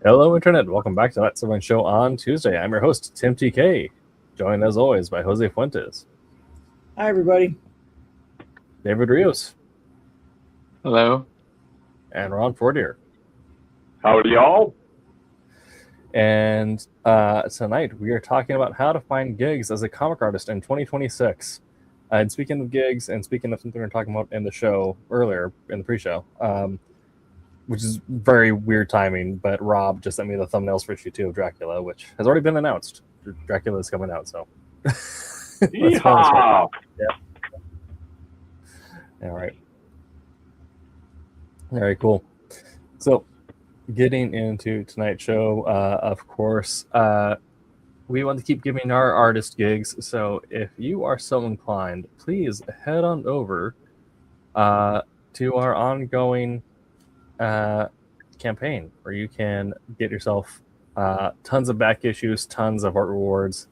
Hello, Internet. Welcome back to that Silverline Show on Tuesday. I'm your host, Tim TK, joined as always by Jose Fuentes. Hi, everybody. David Rios. Hello. And Ron Fortier. Howdy, y'all. And tonight we are talking about how to find gigs as a comic artist in 2026. And speaking of gigs, and speaking of something we were talking about in the show earlier, in the pre-show, which is very weird timing, but Rob just sent me the thumbnails for issue 2 of Dracula, which has already been announced. Dracula is coming out, so. Yeehaw! Yeah. All right. Very cool. So, getting into tonight's show, of course, we want to keep giving our artist gigs. So, if you are so inclined, please head on over to our ongoing campaign where you can get yourself tons of back issues, tons of art rewards,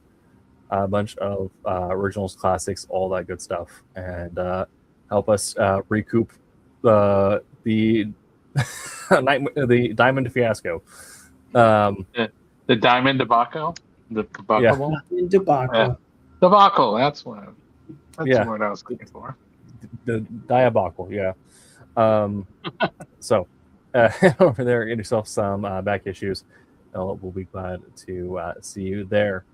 a bunch of originals, classics, all that good stuff, and help us recoup the the Diamond Fiasco. The Diamond Debacle? The debacle? Yeah. Debacle. Debacle, that's the word I was looking for. The Diabocal, yeah. So, head over there, get yourself some back issues. We'll be glad to see you there.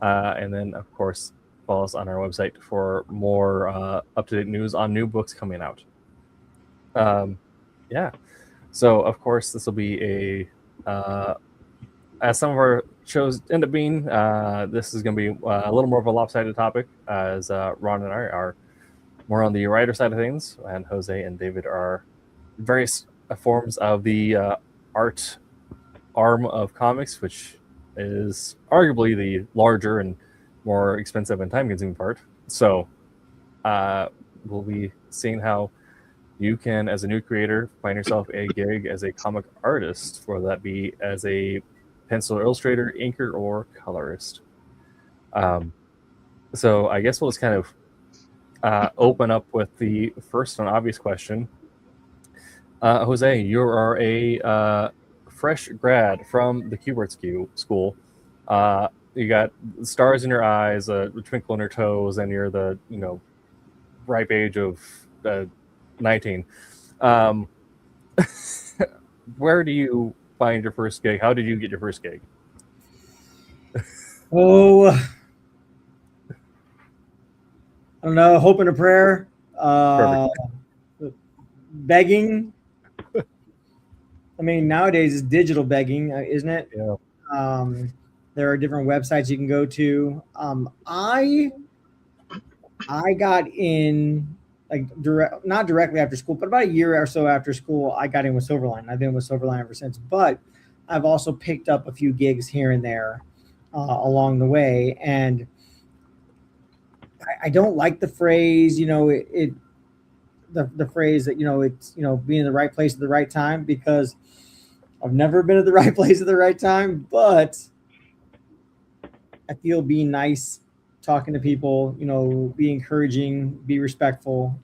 And then, of course, follow us on our website for more up-to-date news on new books coming out. Yeah. So, of course, this will be as some of our shows end up being, this is going to be a little more of a lopsided topic, as Ron and I are more on the writer side of things, and Jose and David are various forms of the art arm of comics, which is arguably the larger and more expensive and time-consuming part. So we'll be seeing how you can, as a new creator, find yourself a gig as a comic artist, whether that be as a pencil illustrator, inker, or colorist. So I guess we'll just kind of open up with the first and obvious question. Jose, you are a fresh grad from the Q-Word School. You got stars in your eyes, a twinkle in your toes, and you're the ripe age of 19. Where do you find your first gig? How did you get your first gig? I don't know. Hope and a prayer. Begging. I mean, nowadays it's digital begging, isn't it? Yeah. There are different websites you can go to. I got in not directly after school, but about a year or so after school, I got in with Silverline. I've been with Silverline ever since. But I've also picked up a few gigs here and there along the way, and I don't like the phrase, the phrase that it's being in the right place at the right time, because I've never been at the right place at the right time. But I feel being nice, talking to people, be encouraging, be respectful,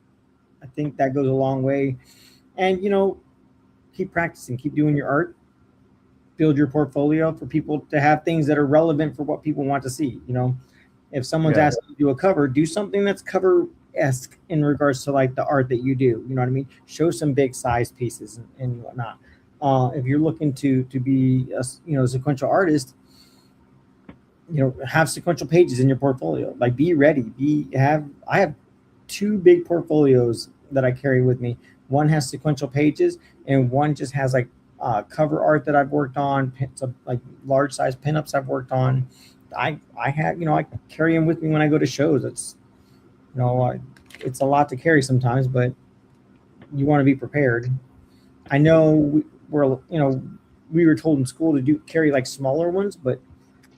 I think that goes a long way. And keep practicing, keep doing your art, build your portfolio for people to have things that are relevant for what people want to see. If someone's asking you to do a cover, do something that's cover-esque in regards to like the art that you do. You know what I mean? Show some big size pieces and whatnot. If you're looking to be a sequential artist, have sequential pages in your portfolio. Like, be ready. I have 2 big portfolios that I carry with me. One has sequential pages, and one just has like cover art that I've worked on, like large size pinups I've worked on. I have, I carry them with me when I go to shows. It's, it's a lot to carry sometimes, but you want to be prepared. I know we were told in school to carry like smaller ones, but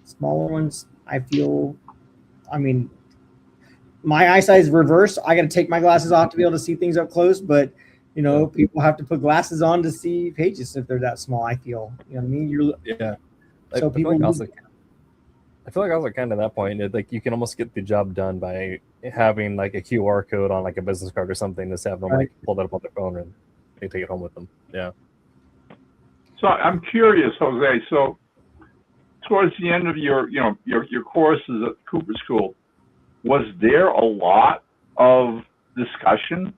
smaller ones, I feel, my eyesight is reversed. I got to take my glasses off to be able to see things up close, but people have to put glasses on to see pages if they're that small. I feel, what I mean? So people. I feel like I was kind of at that point. Like, you can almost get the job done by having like a QR code on like a business card or something, just have them like pull that up on their phone and they take it home with them. Yeah. So I'm curious, Jose. So towards the end of your courses at Cooper School, was there a lot of discussion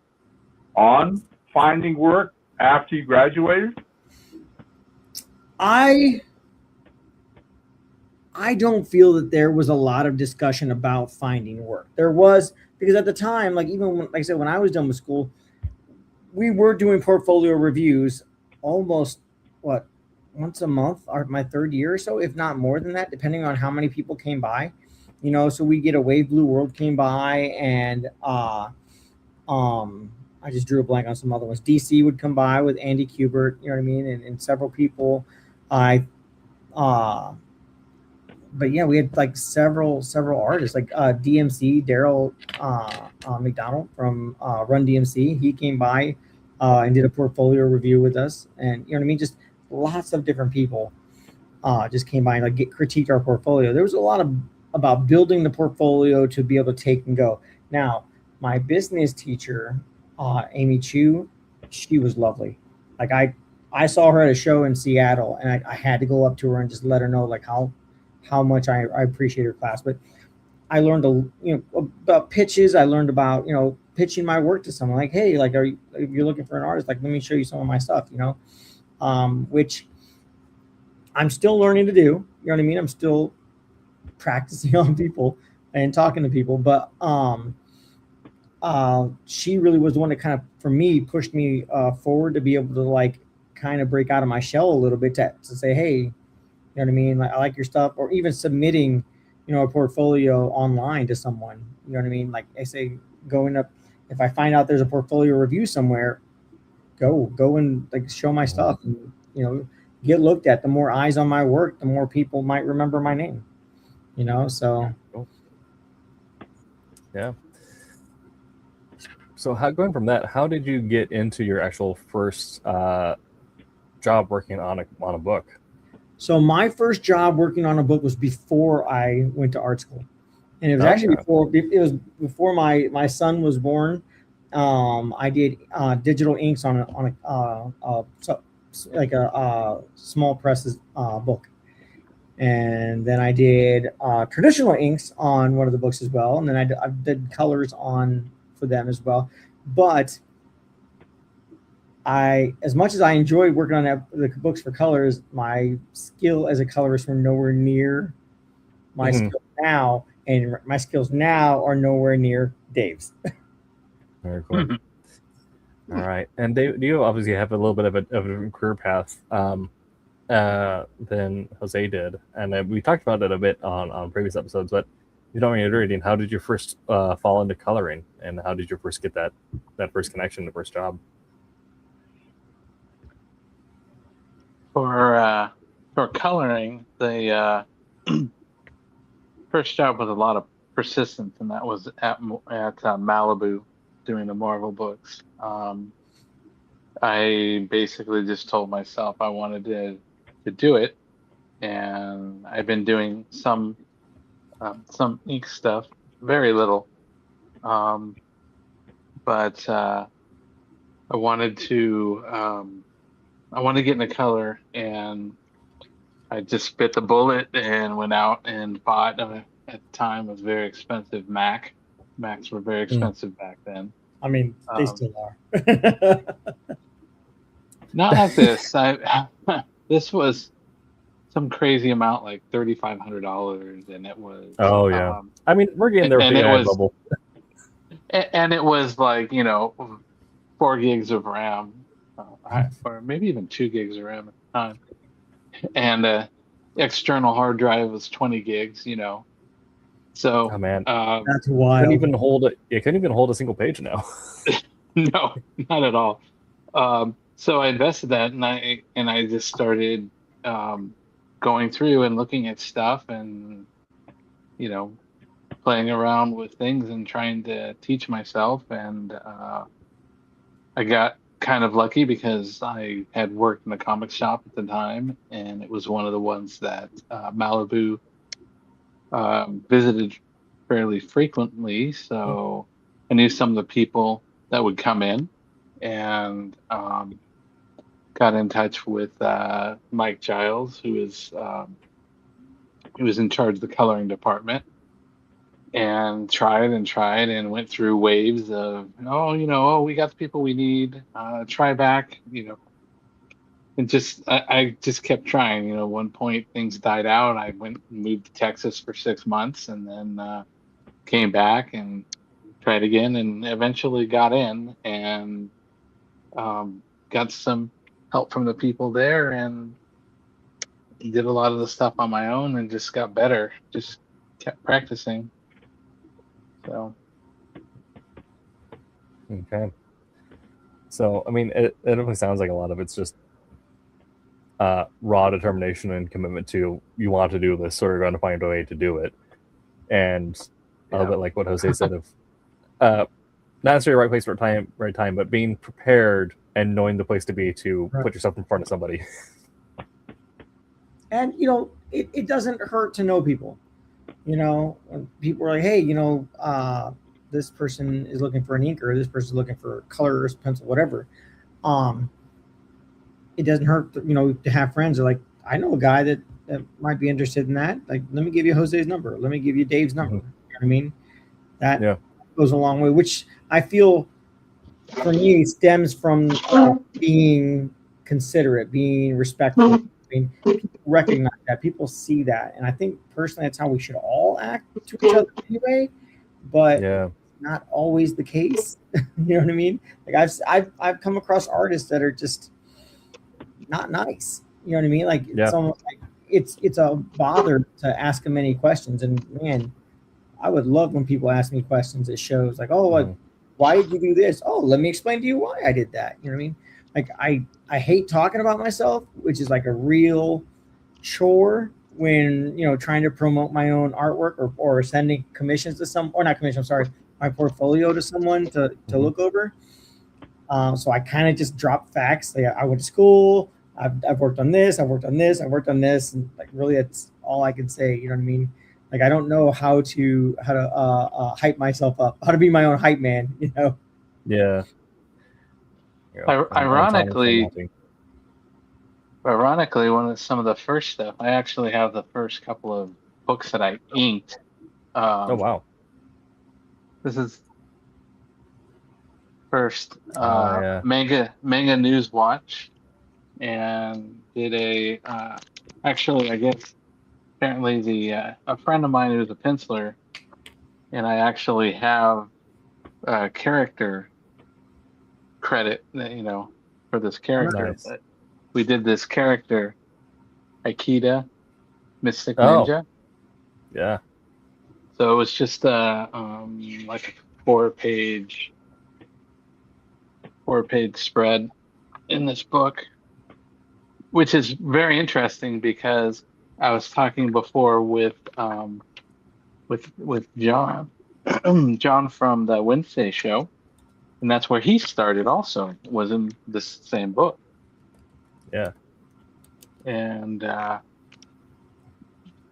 on finding work after you graduated? I don't feel that there was a lot of discussion about finding work. There was, because at the time, like even when, like I said, when I was done with school, we were doing portfolio reviews almost once a month, or my third year or so, if not more than that, depending on how many people came by. So we get a Wave Blue World came by, and I just drew a blank on some other ones. DC would come by with Andy Kubert, you know what I mean, and several people. But yeah, we had like several artists, like DMC Daryl McDonald from Run DMC. He came by and did a portfolio review with us, and you know what I mean. Just lots of different people just came by and like critiqued our portfolio. There was a lot about building the portfolio to be able to take and go. Now, my business teacher, Amy Chu, she was lovely. Like I saw her at a show in Seattle, and I had to go up to her and just let her know like how much I appreciate her class. But I learned about pitches. I learned about pitching my work to someone. Like, hey, like if you're looking for an artist, like let me show you some of my stuff. Which I'm still learning to do. You know what I mean? I'm still practicing on people and talking to people. But she really was the one that kind of, for me, pushed me forward to be able to like kind of break out of my shell a little bit to say, hey, you know what I mean? Like, I like your stuff, or even submitting, a portfolio online to someone. You know what I mean? Like I say, going up, if I find out there's a portfolio review somewhere, go and like show my stuff, and get looked at. The more eyes on my work, the more people might remember my name. So yeah. So going from that, how did you get into your actual first job working on a book? So my first job working on a book was before I went to art school, and it was actually before my son was born. I did digital inks on a small presses book, and then I did traditional inks on one of the books as well, and then I did colors for them as well. But as much as I enjoyed working on the books for colors, my skill as a colorist were nowhere near my skill now, and my skills now are nowhere near Dave's. Very cool. All right, and Dave, you obviously have a little bit of a career path than Jose did, and we talked about it a bit on previous episodes. But if you don't mind reiterating, how did you first fall into coloring, and how did you first get that first connection, the first job? For coloring, the first job was a lot of persistence, and that was at Malibu doing the Marvel books. I basically just told myself I wanted to do it, and I've been doing some ink stuff, very little, but I wanted to get into color, and I just bit the bullet and went out and bought at the time was very expensive Mac. Macs were very expensive back then. I mean, they still are. Not like this. This was some crazy amount, like $3,500, and it was. Oh yeah. I mean, we're getting there with the AI bubble. And it was like 4 gigs of RAM, or maybe even 2 gigs of RAM at the time, and external hard drive was 20 gigs. So. Oh man, that's wild. It couldn't even hold a single page now. No, not at all. So I invested that, and I just started going through and looking at stuff, and playing around with things and trying to teach myself. And I got kind of lucky because I had worked in a comic shop at the time, and it was one of the ones that Malibu visited fairly frequently. So I knew some of the people that would come in, and got got in touch with Mike Giles, who was in charge of the coloring department, and tried and went through waves of, we got the people we need. Try back, and I just kept trying. One point things died out. I went and moved to Texas for 6 months, and then came back and tried again, and eventually got in, and got some help from the people there, and did a lot of the stuff on my own, and just got better. Just kept practicing. So. Okay. So, I mean, it definitely sounds like a lot of it's just raw determination and commitment to, you want to do this, so you're going to find a way to do it. And a little bit like what Jose said of not necessarily right place, right time, but being prepared and knowing the place to be to put yourself in front of somebody. And, it doesn't hurt to know people. When people are like, hey, this person is looking for an inker, this person is looking for a colorist, pencil, whatever. It doesn't hurt, to have friends that are like, I know a guy that might be interested in that. Like, let me give you Jose's number. Let me give you Dave's number. Mm-hmm. You know what I mean? That goes a long way, which I feel for me stems from being considerate, being respectful. I mean, people recognize that, people see that, and I think personally that's how we should all act to each other anyway. But not always the case. You know what I mean? Like I've come across artists that are just not nice. You know what I mean? Like it's almost like it's a bother to ask them any questions. And man, I would love when people ask me questions at shows like, oh, like, why did you do this? Oh, let me explain to you why I did that. You know what I mean? Like I hate talking about myself, which is like a real chore when, trying to promote my own artwork or sending commissions to my portfolio to someone to look over. So I kind of just drop facts. Like, I went to school, I've worked on this, I've worked on this, and like really that's all I can say. You know what I mean? Like I don't know how to hype myself up, how to be my own hype man. Yeah. Ironically, some of the first stuff, I actually have the first couple of books that I inked. Oh wow! This is first manga News Watch, and did a actually I guess apparently a friend of mine who's a penciler, and I actually have a character credit for this character. Nice. But we did this character, Aikida, Mystic Ninja. Yeah. So it was just like a four-page spread in this book, which is very interesting because I was talking before with John, John from the Wednesday show, and that's where he started. Also, was in this same book. Yeah. And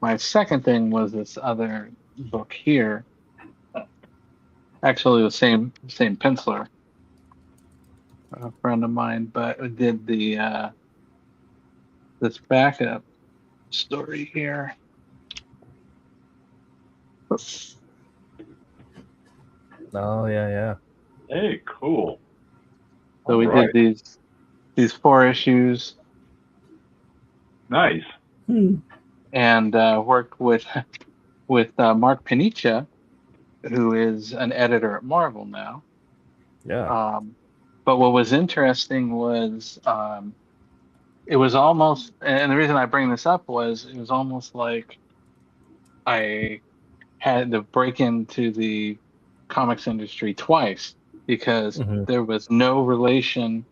my second thing was this other book here. Actually, the same penciler, a friend of mine, but did the this backup story here. Oh yeah. Hey, cool. So we did these 4 issues. Nice. And worked with Mark Panicia, who is an editor at Marvel now. Yeah. But what was interesting was it was almost, and the reason I bring this up was it was almost like I had to break into the comics industry twice because there was no relation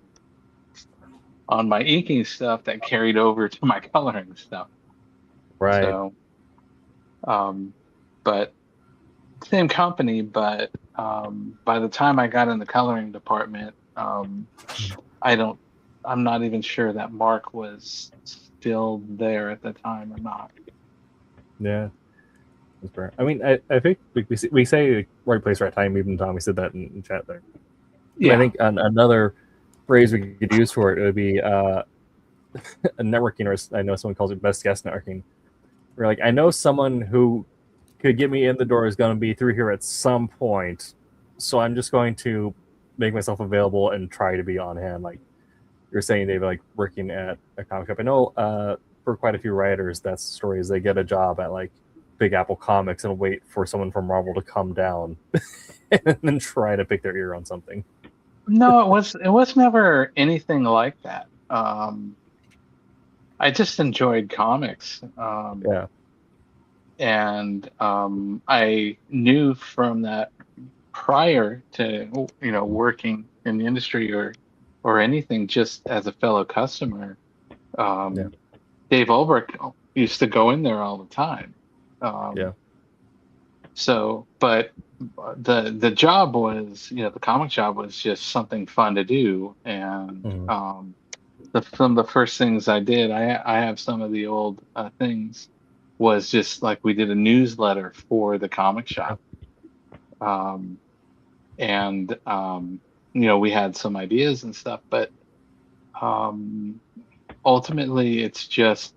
on my inking stuff that carried over to my coloring stuff. Right. So, but same company, but by the time I got in the coloring department, I'm not even sure that Mark was still there at the time or not. Yeah. That's fair. I mean, I think we say right place, right time. Even Tommy said that in chat there. Yeah. I think another phrase we could use for it, it would be a networking, or I know someone calls it best guess networking. We're like, I know someone who could get me in the door is going to be through here at some point, so I'm just going to make myself available and try to be on hand. Like you're saying, David, like working at a comic shop. I know for quite a few writers, that's the story is they get a job at like Big Apple Comics and wait for someone from Marvel to come down and then try to pick their ear on something. No, it was never anything like that. I just enjoyed comics. Yeah. And I knew from that prior to working in the industry or anything, just as a fellow customer, Dave Ulbrich used to go in there all the time. So, but the job was, the comic job was just something fun to do, and some of the first things I did, I have some of the old things, was just like we did a newsletter for the comic shop, and we had some ideas and stuff, but ultimately it's just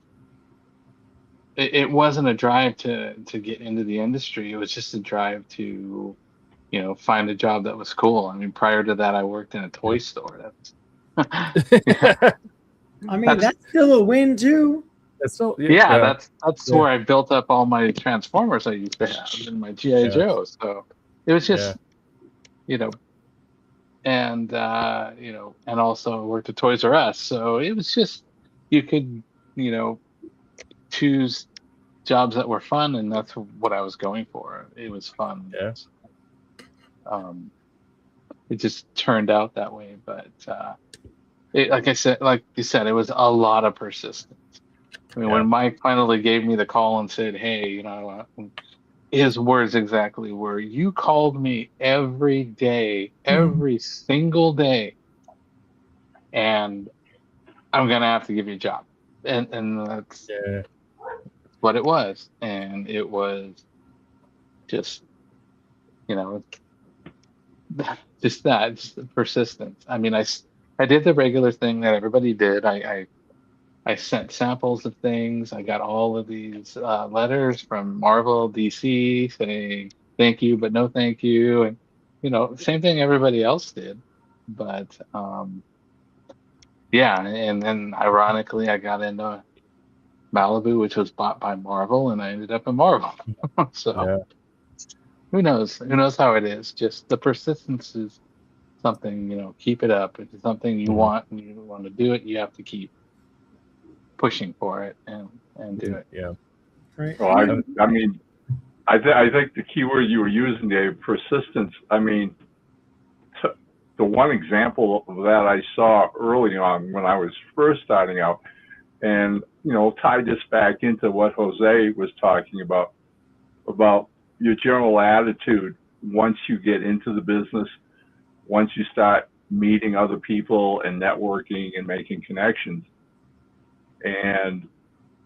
it wasn't a drive to get into the industry. It was just a drive to find a job that was cool. I mean, prior to that, I worked in a toy store. I mean, that's still a win too. That's still, that's where I built up all my Transformers I used to have and my G.I. Joe. So it was just, and and also worked at Toys R Us. So it was just, you could, choose jobs that were fun, and that's what I was going for. It was fun. Yeah. It just turned out that way, but like you said, it was a lot of persistence. I mean, when Mike finally gave me the call and said, "Hey, his words exactly were, you called me every day, every single day, and I'm gonna have to give you a job," and that's what it was, and it was just just the persistence. I mean, I did the regular thing that everybody did. I sent samples of things. I got all of these letters from Marvel, DC saying thank you, but no thank you. And, same thing everybody else did. But, and then ironically, I got into Malibu, which was bought by Marvel, and I ended up in Marvel. So who knows? Who knows how it is? Just the persistence is something, keep it up. If it's something you want and you want to do it, you have to keep pushing for it and do it. Yeah. Right. Well, I mean, I think the key word you were using, Dave, persistence. I mean, the one example of that I saw early on when I was first starting out, and tie this back into what Jose was talking about your general attitude once you get into the business, once you start meeting other people and networking and making connections. And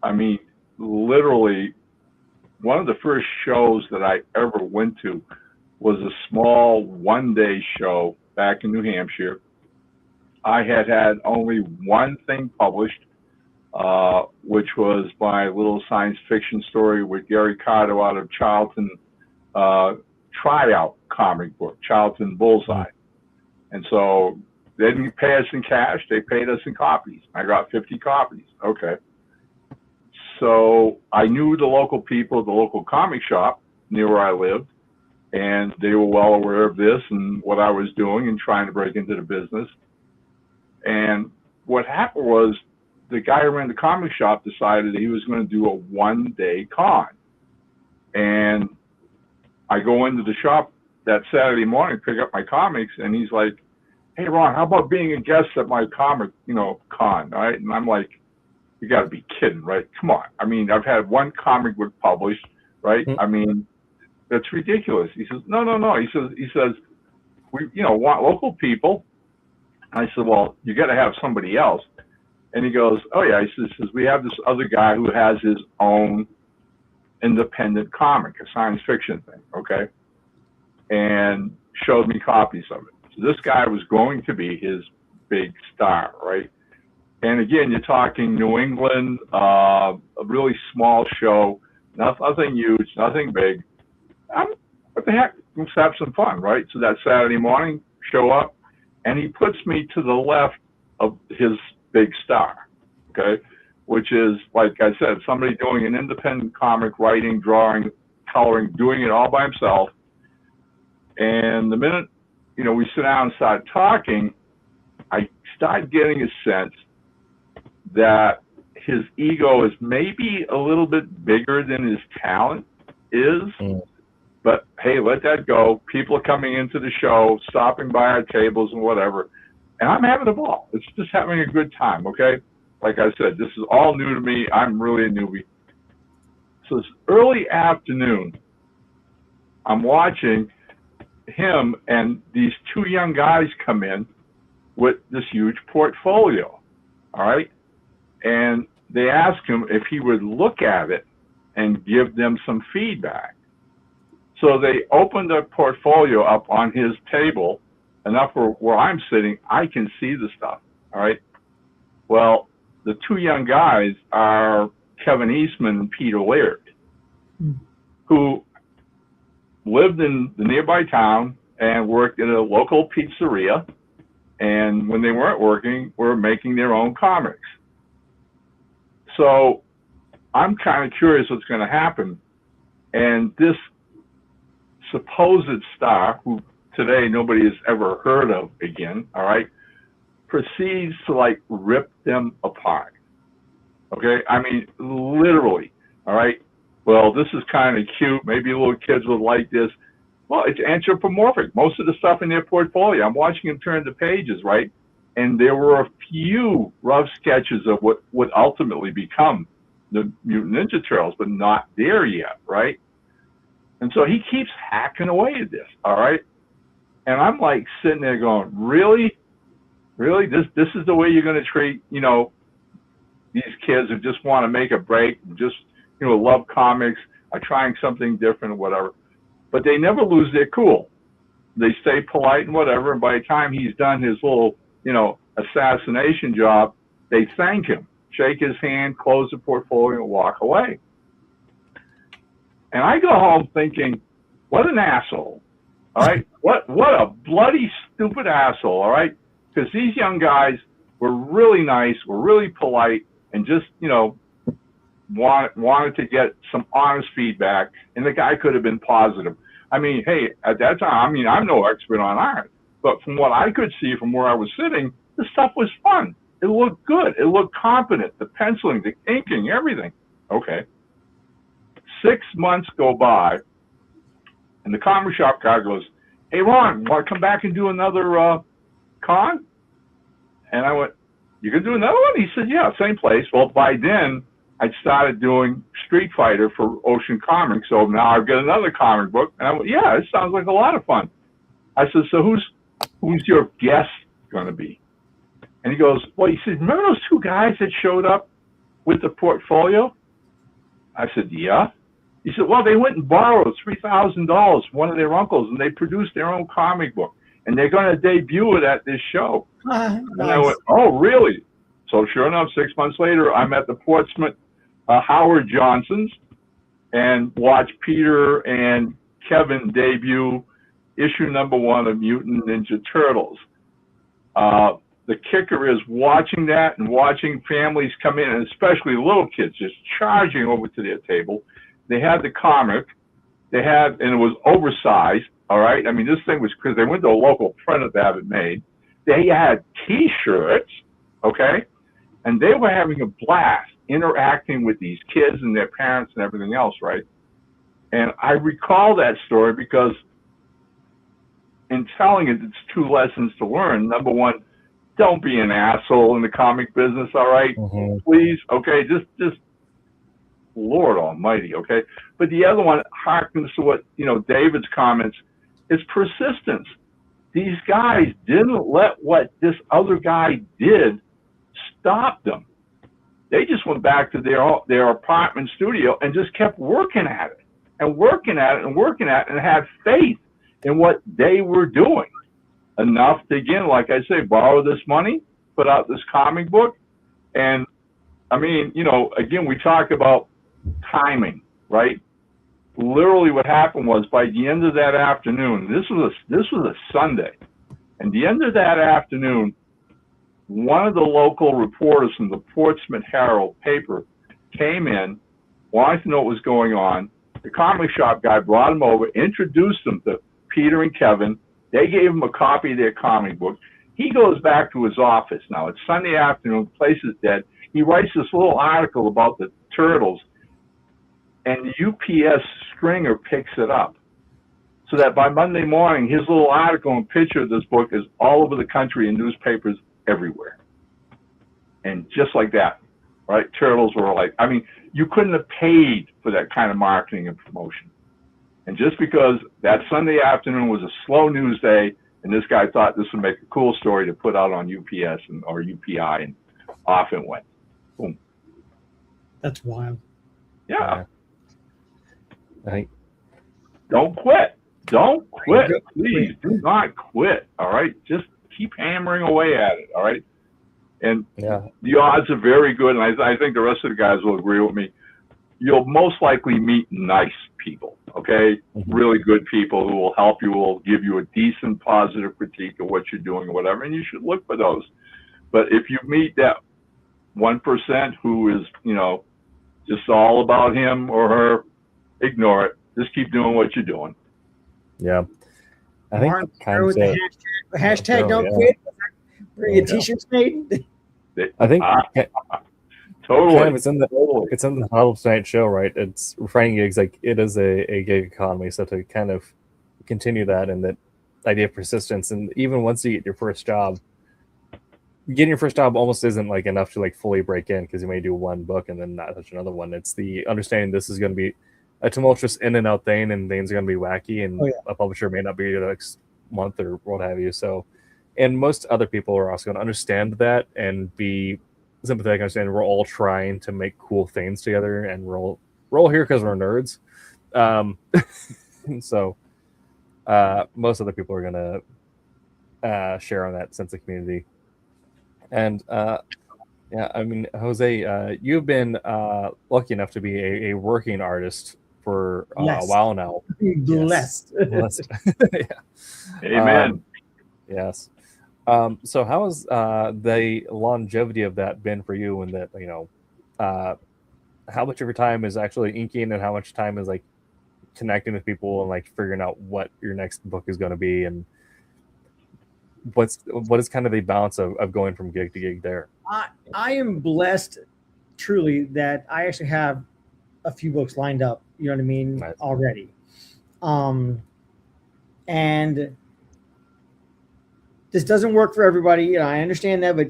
I mean, literally, one of the first shows that I ever went to was a small one-day show back in New Hampshire. I had only one thing published, which was my little science fiction story with Gary Carter out of Charlton tryout comic book, Charlton Bullseye. And so they didn't pay us in cash, they paid us in copies. I got 50 copies. Okay. So I knew the local people, the local comic shop near where I lived, and they were well aware of this and what I was doing and trying to break into the business. And what happened was the guy who ran the comic shop decided that he was going to do a one-day con. And I go into the shop that Saturday morning, pick up my comics, and he's like, "Hey, Ron, how about being a guest at my comic, con?" Right? And I'm like, "You got to be kidding, right? Come on. I mean, I've had one comic book published, right? I mean, that's ridiculous." He says, "No. He says, we, want local people." I said, "Well, you got to have somebody else." And he goes, "Oh yeah." He says, "We have this other guy who has his own independent comic, a science fiction thing, okay?" And showed me copies of it. So this guy was going to be his big star, right? And again, you're talking New England, a really small show, nothing huge, nothing big. What the heck? Let's have some fun, right? So that Saturday morning, show up, and he puts me to the left of his big star, okay? Which is, like I said, somebody doing an independent comic, writing, drawing, coloring, doing it all by himself. And the minute, we sit down and start talking, I start getting a sense that his ego is maybe a little bit bigger than his talent is. But hey, let that go. People are coming into the show, stopping by our tables and whatever. And I'm having a ball. It's just having a good time, okay? Like I said, this is all new to me. I'm really a newbie. So it's early afternoon. I'm watching him and these two young guys come in with this huge portfolio, all right? And they ask him if he would look at it and give them some feedback. So they opened the portfolio up on his table, enough where I'm sitting, I can see the stuff, all right? Well, the two young guys are Kevin Eastman and Peter Laird, who lived in the nearby town and worked at a local pizzeria. And when they weren't working, were making their own comics. So I'm kind of curious what's going to happen. And this supposed star, who today nobody has ever heard of again, all right, proceeds to like rip them apart. Okay, I mean, literally, all right. Well, this is kind of cute. Maybe little kids would like this. Well, it's anthropomorphic. Most of the stuff in their portfolio, I'm watching them turn the pages, right? And there were a few rough sketches of what would ultimately become the Mutant Ninja Turtles, but not there yet, right? And so he keeps hacking away at this, all right? And I'm like sitting there going, really? Really? This is the way you're going to treat, these kids who just want to make a break, just, love comics, are trying something different or whatever. But they never lose their cool. They stay polite and whatever. And by the time he's done his little, assassination job, they thank him, shake his hand, close the portfolio, and walk away. And I go home thinking, what an asshole, all right? What a bloody stupid asshole, all right? Because these young guys were really nice, were really polite, and just, wanted to get some honest feedback, and the guy could have been positive. I mean, hey, at that time, I'm no expert on art, but from what I could see from where I was sitting, the stuff was fun. It looked good. It looked competent. The penciling, the inking, everything. Okay. 6 months go by, and the comic shop guy goes, hey, Ron, want to come back and do another con? And I went, you can do another one? He said, yeah, same place. Well, by then, I'd started doing Street Fighter for Ocean Comics, so now I've got another comic book. And I went, yeah, it sounds like a lot of fun. I said, so who's your guest going to be? And he goes, well, he said, remember those two guys that showed up with the portfolio? I said, yeah. He said, well, they went and borrowed $3,000 from one of their uncles, and they produced their own comic book, and they're going to debut it at this show. Nice. And I went, oh, really? So sure enough, 6 months later, I'm at the Portsmouth Howard Johnson's and watch Peter and Kevin debut issue #1 of Mutant Ninja Turtles. The kicker is watching that and watching families come in, and especially little kids just charging over to their table. They had the comic, and it was oversized, all right? I mean, this thing was, because they went to a local printer to have it made. They had T-shirts, okay? And they were having a blast interacting with these kids and their parents and everything else, right? And I recall that story because in telling it, it's two lessons to learn. #1, don't be an asshole in the comic business, all right? Mm-hmm. Please, okay? Just Lord Almighty, okay? But the other one harkens to what, David's comments, is persistence. These guys didn't let what this other guy did stop them. They just went back to their apartment studio and just kept working at it and working at it and working at it and had faith in what they were doing. enough to, again, like I say, borrow this money, put out this comic book. And I mean, you know, again, we talk about timing, right? Literally what happened was, by the end of that afternoon, this was a Sunday, and the end of that afternoon, one of the local reporters from the Portsmouth Herald paper came in, wanted to know what was going on. The comic shop guy brought him over, introduced them to Peter and Kevin. They gave him a copy of their comic book. He goes back to his office now. It's Sunday afternoon, the place is dead. He writes this little article about the turtles, and the UPS stringer picks it up. So that by Monday morning, his little article and picture of this book is all over the country in newspapers everywhere. And just like that, right? Turtles were like, I mean, you couldn't have paid for that kind of marketing and promotion. And just because that Sunday afternoon was a slow news day, and this guy thought this would make a cool story to put out on UPS or UPI, and off it went. Boom. That's wild. Yeah. I think Don't quit. Don't quit. Please do not quit. All right. Just keep hammering away at it. All right. And the odds are very good. And I think the rest of the guys will agree with me. You'll most likely meet nice people. Okay. Really good people who will help you, will give you a decent positive critique of what you're doing or whatever. And you should look for those. But if you meet that 1% who is, you know, just all about him or her, ignore it. Just keep doing what you're doing. Yeah. I think Martin, with the hashtag don't quit. Bring your t-shirts made. I think totally. Kind of it's in the Huddle Tonight show, right? It's refraining gigs, like it is a gig economy. So to kind of continue that, and that idea of persistence, and even once you get your first job, getting your first job almost isn't like enough to like fully break in, because you may do one book and then not touch another one. It's the understanding this is going to be a tumultuous in and out thing, and things are going to be wacky, and a publisher may not be the next month or what have you. So, and most other people are also going to understand that and be sympathetic, understand we're all trying to make cool things together, and we're all here because we're nerds. So most other people are going to share on that sense of community. And yeah, I mean, Jose, you've been lucky enough to be a working artist for a while now. Blessed. Blessed. Yeah. Amen. Yes. So how has the longevity of that been for you? And that, you know, how much of your time is actually inking, and how much time is like connecting with people and like figuring out what your next book is going to be, and what is kind of the balance of going from gig to gig there? I am blessed, truly, that I actually have a few books lined up. You know what I mean? Nice. Already. And this doesn't work for everybody. You know, I understand that, but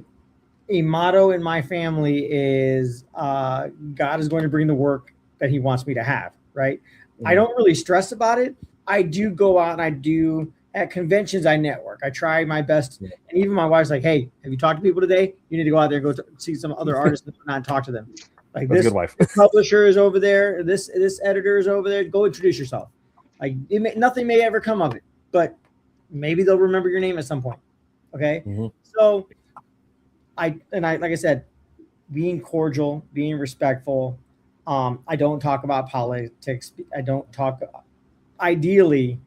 a motto in my family is God is going to bring the work that he wants me to have, right? Mm-hmm. I don't really stress about it. I do go out and I do at conventions, I network. I try my best. And even my wife's like, hey, have you talked to people today? You need to go out there and go see some other artists and talk to them. Like, that's this a good wife. publisher is over there. This editor is over there. Go introduce yourself. Like, nothing may ever come of it, but maybe they'll remember your name at some point. Okay. Mm-hmm. So like I said, being cordial, being respectful. I don't talk about politics. I don't talk. Ideally,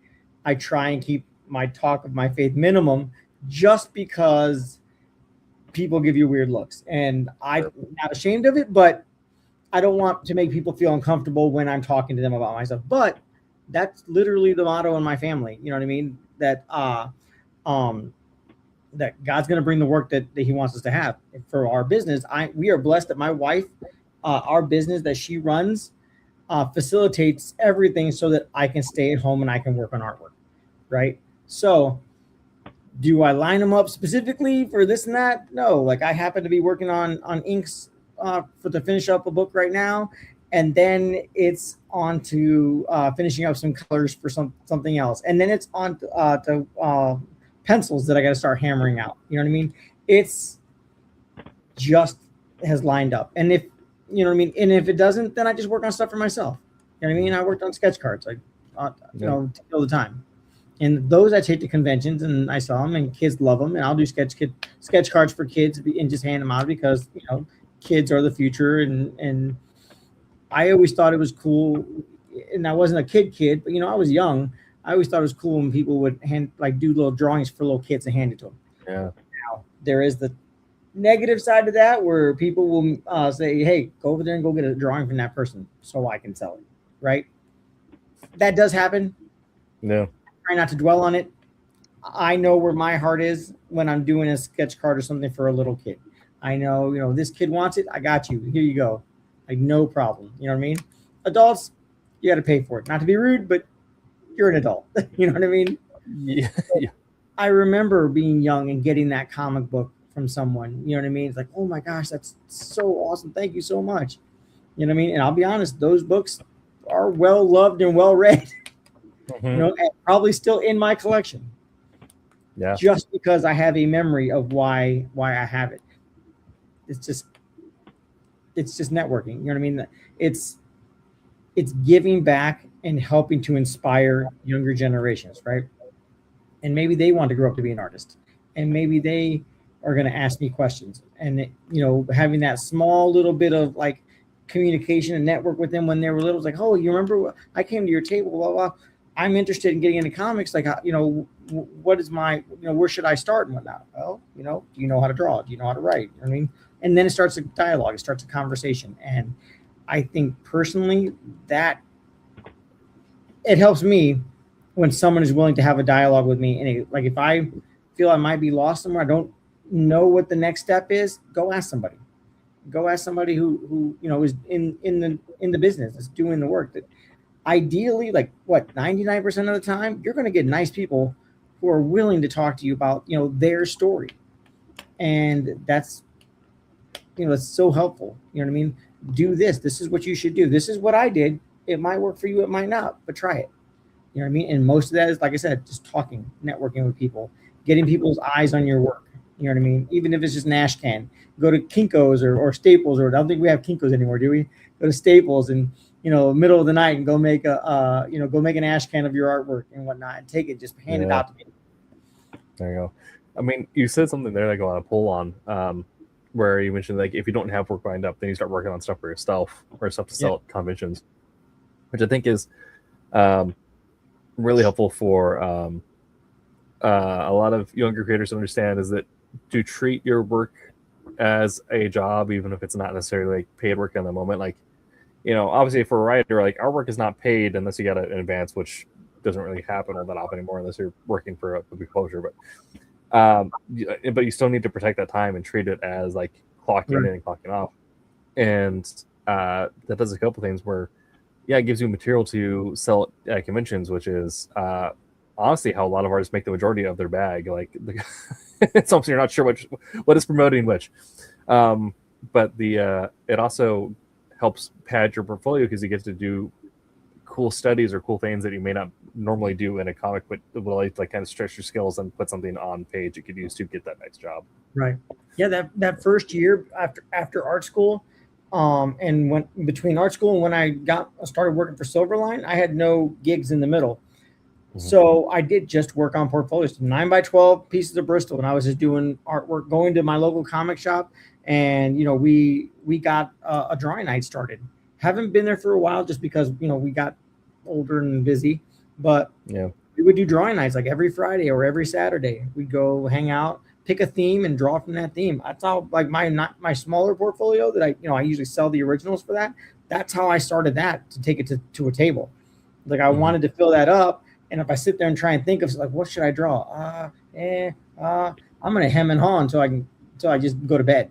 I try and keep my talk of my faith minimum, just because people give you weird looks, and I'm not ashamed of it, but I don't want to make people feel uncomfortable when I'm talking to them about myself. But that's literally the motto in my family. You know what I mean? That that God's going to bring the work that he wants us to have for our business. We are blessed that my wife, our business that she runs, facilitates everything so that I can stay at home and I can work on artwork. Right. So do I line them up specifically for this and that? No. Like, I happen to be working on inks to finish up a book right now. And then it's on to finishing up some colors for something else. And then it's on to pencils that I got to start hammering out. You know what I mean? It's just has lined up. And if, you know what I mean? And if it doesn't, then I just work on stuff for myself. You know what I mean? I worked on sketch cards, like, you know, all the time. And those I take to conventions and I sell them, and kids love them. And I'll do sketch cards for kids and just hand them out because kids are the future. And I always thought it was cool. And I wasn't a kid, but I was young. I always thought it was cool when people would do little drawings for little kids and hand it to them. Yeah. Now there is the negative side to that where people will say, "Hey, go over there and go get a drawing from that person so I can sell it." Right? That does happen. Yeah. Try not to dwell on it. I know where my heart is when I'm doing a sketch card or something for a little kid. I know, this kid wants it. I got you. Here you go. Like, no problem. You know what I mean? Adults, you got to pay for it. Not to be rude, but you're an adult. You know what I mean? Yeah. Yeah. I remember being young and getting that comic book from someone. You know what I mean? It's like, oh my gosh, that's so awesome. Thank you so much. You know what I mean? And I'll be honest, those books are well loved and well read. Mm-hmm. And probably still in my collection. Yeah. Just because I have a memory of why I have it. It's just networking. You know what I mean? It's giving back and helping to inspire younger generations, right? And maybe they want to grow up to be an artist, and maybe they are going to ask me questions, and having that small little bit of like communication and network with them when they were little. It's like, oh, you remember I came to your table, blah blah. I'm interested in getting into comics. Like, what is my, where should I start and whatnot? Well, do you know how to draw? Do you know how to write? You know what I mean? And then it starts a dialogue. It starts a conversation. And I think personally that it helps me when someone is willing to have a dialogue with me. And like, if I feel I might be lost somewhere, I don't know what the next step is, go ask somebody. Go ask somebody who is in the business, is doing the work. That ideally, 99% of the time, you're going to get nice people who are willing to talk to you about, their story. And that's, it's so helpful. You know what I mean? Do this. This is what you should do. This is what I did. It might work for you. It might not, but try it. You know what I mean? And most of that is, like I said, just talking, networking with people, getting people's eyes on your work. You know what I mean? Even if it's just an ash can, go to Kinko's or Staples, or I don't think we have Kinko's anymore, do we? Go to Staples and, middle of the night and go make an ash can of your artwork and whatnot, and take it, just hand it out to people. There you go. I mean, you said something there that I want to pull on, where you mentioned, like, if you don't have work lined up, then you start working on stuff for yourself or stuff to sell at conventions, which I think is really helpful for a lot of younger creators to understand, is that to treat your work as a job, even if it's not necessarily like paid work in the moment. Like, obviously for a writer, like, our work is not paid unless you got it in advance, which doesn't really happen all that often anymore unless you're working for a big publisher. But you still need to protect that time and treat it as like clocking in and clocking off. And that does a couple things where, it gives you material to sell at conventions, which is honestly how a lot of artists make the majority of their bag. Like, it's something you're not sure what is promoting which. But it also helps pad your portfolio because you get to do cool studies or cool things that you may not normally do in a comic, but will like kind of stretch your skills and put something on page you could use to get that next job. Right. Yeah. That first year after art school, and when between art school and when I started working for Silverline, I had no gigs in the middle. Mm-hmm. So I did just work on portfolios, 9x12 pieces of Bristol, and I was just doing artwork, going to my local comic shop, and we got a drawing night started. Haven't been there for a while just because we got older and busy, but we would do drawing nights like every Friday or every Saturday. We'd go hang out, pick a theme, and draw from that theme. That's how, like, my smaller portfolio that I usually sell the originals for that. That's how I started that, to take it to a table. Like, I wanted to fill that up, and if I sit there and try and think of like, what should I draw? I'm gonna hem and haw until I just go to bed,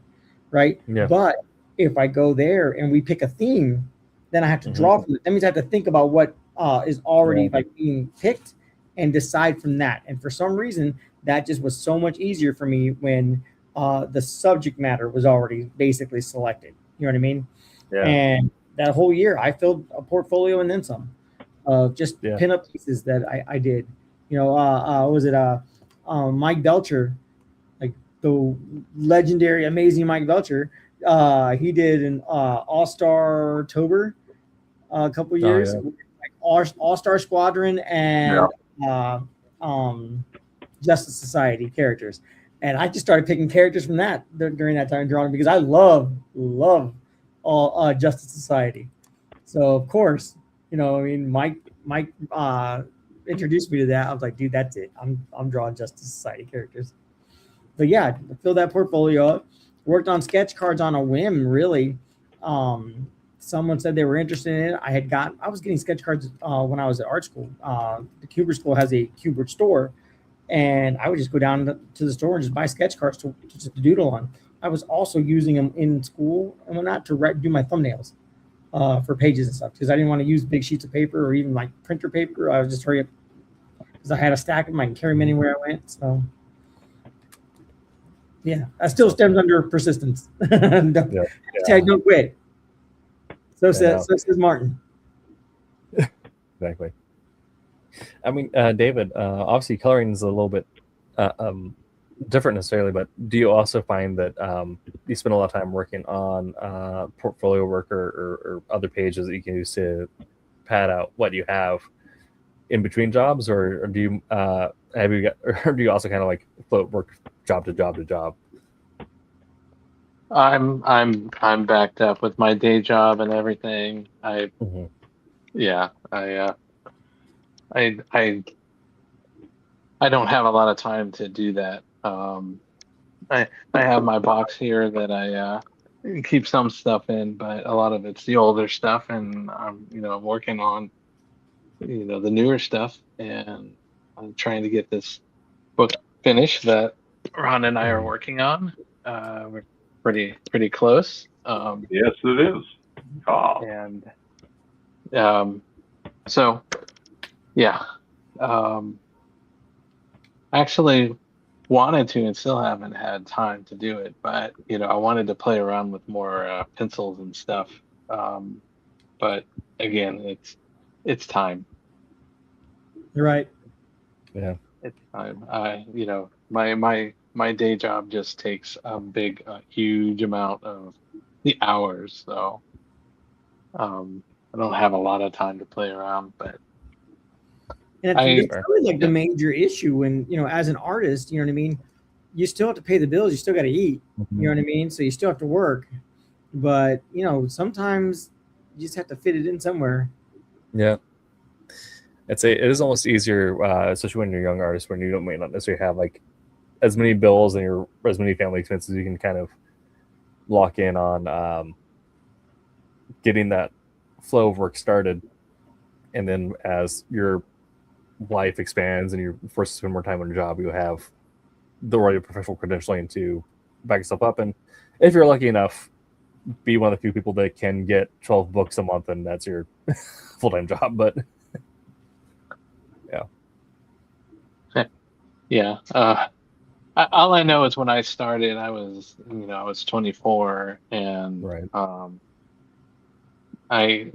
right? Yeah. But if I go there and we pick a theme, then I have to draw from it. That means I have to think about what is already like being picked and decide from that. And for some reason, that just was so much easier for me when the subject matter was already basically selected. You know what I mean? Yeah. And that whole year, I filled a portfolio and then some of just pinup pieces that I did. Mike Belcher, like the legendary, amazing Mike Belcher. He did an All-Star October a couple years, like All-Star Squadron and Justice Society characters, and I just started picking characters from that during that time drawing because I love all Justice Society. So of course, I mean, Mike introduced me to that. I was like, dude, that's it. I'm drawing Justice Society characters. But yeah, filled that portfolio up. Worked on sketch cards on a whim, really. Someone said they were interested in it. I was getting sketch cards when I was at art school. The Kubert School has a Kubert store, and I would just go down to the store and just buy sketch cards to doodle on. I was also using them in school and whatnot to do my thumbnails for pages and stuff because I didn't want to use big sheets of paper or even like printer paper. I was just hurry up because I had a stack of them. I can carry them anywhere I went. So yeah, that still stems under persistence. Don't quit. So says Martin. Exactly. I mean, David, obviously coloring is a little bit different necessarily, but do you also find that you spend a lot of time working on portfolio work or other pages that you can use to pad out what you have in between jobs, or do you do you also kind of like float work job to job to job? I'm backed up with my day job and everything. I don't have a lot of time to do that. I have my box here that I keep some stuff in, but a lot of it's the older stuff, and I'm working on the newer stuff, and I'm trying to get this book finished that Ron and I are working on. We're pretty close. Yes, it is. Oh. And so yeah, actually wanted to and still haven't had time to do it, but I wanted to play around with more pencils and stuff, but again, it's time. You're right. Yeah, it's time. My day job just takes a huge amount of the hours, so I don't have a lot of time to play around, but and it's really like the major issue when, as an artist, you know what I mean? You still have to pay the bills. You still got to eat, you know what I mean? So you still have to work, but sometimes you just have to fit it in somewhere. Yeah. It is almost easier, especially when you're a young artist, when you might not necessarily have like as many bills and as many family expenses. You can kind of lock in on getting that flow of work started, and then as your life expands and you're forced to spend more time on your job, you have the right professional credentialing to back yourself up. And if you're lucky enough, be one of the few people that can get 12 books a month, and that's your full-time job. But yeah. All I know is when I started, I was 24, and right. I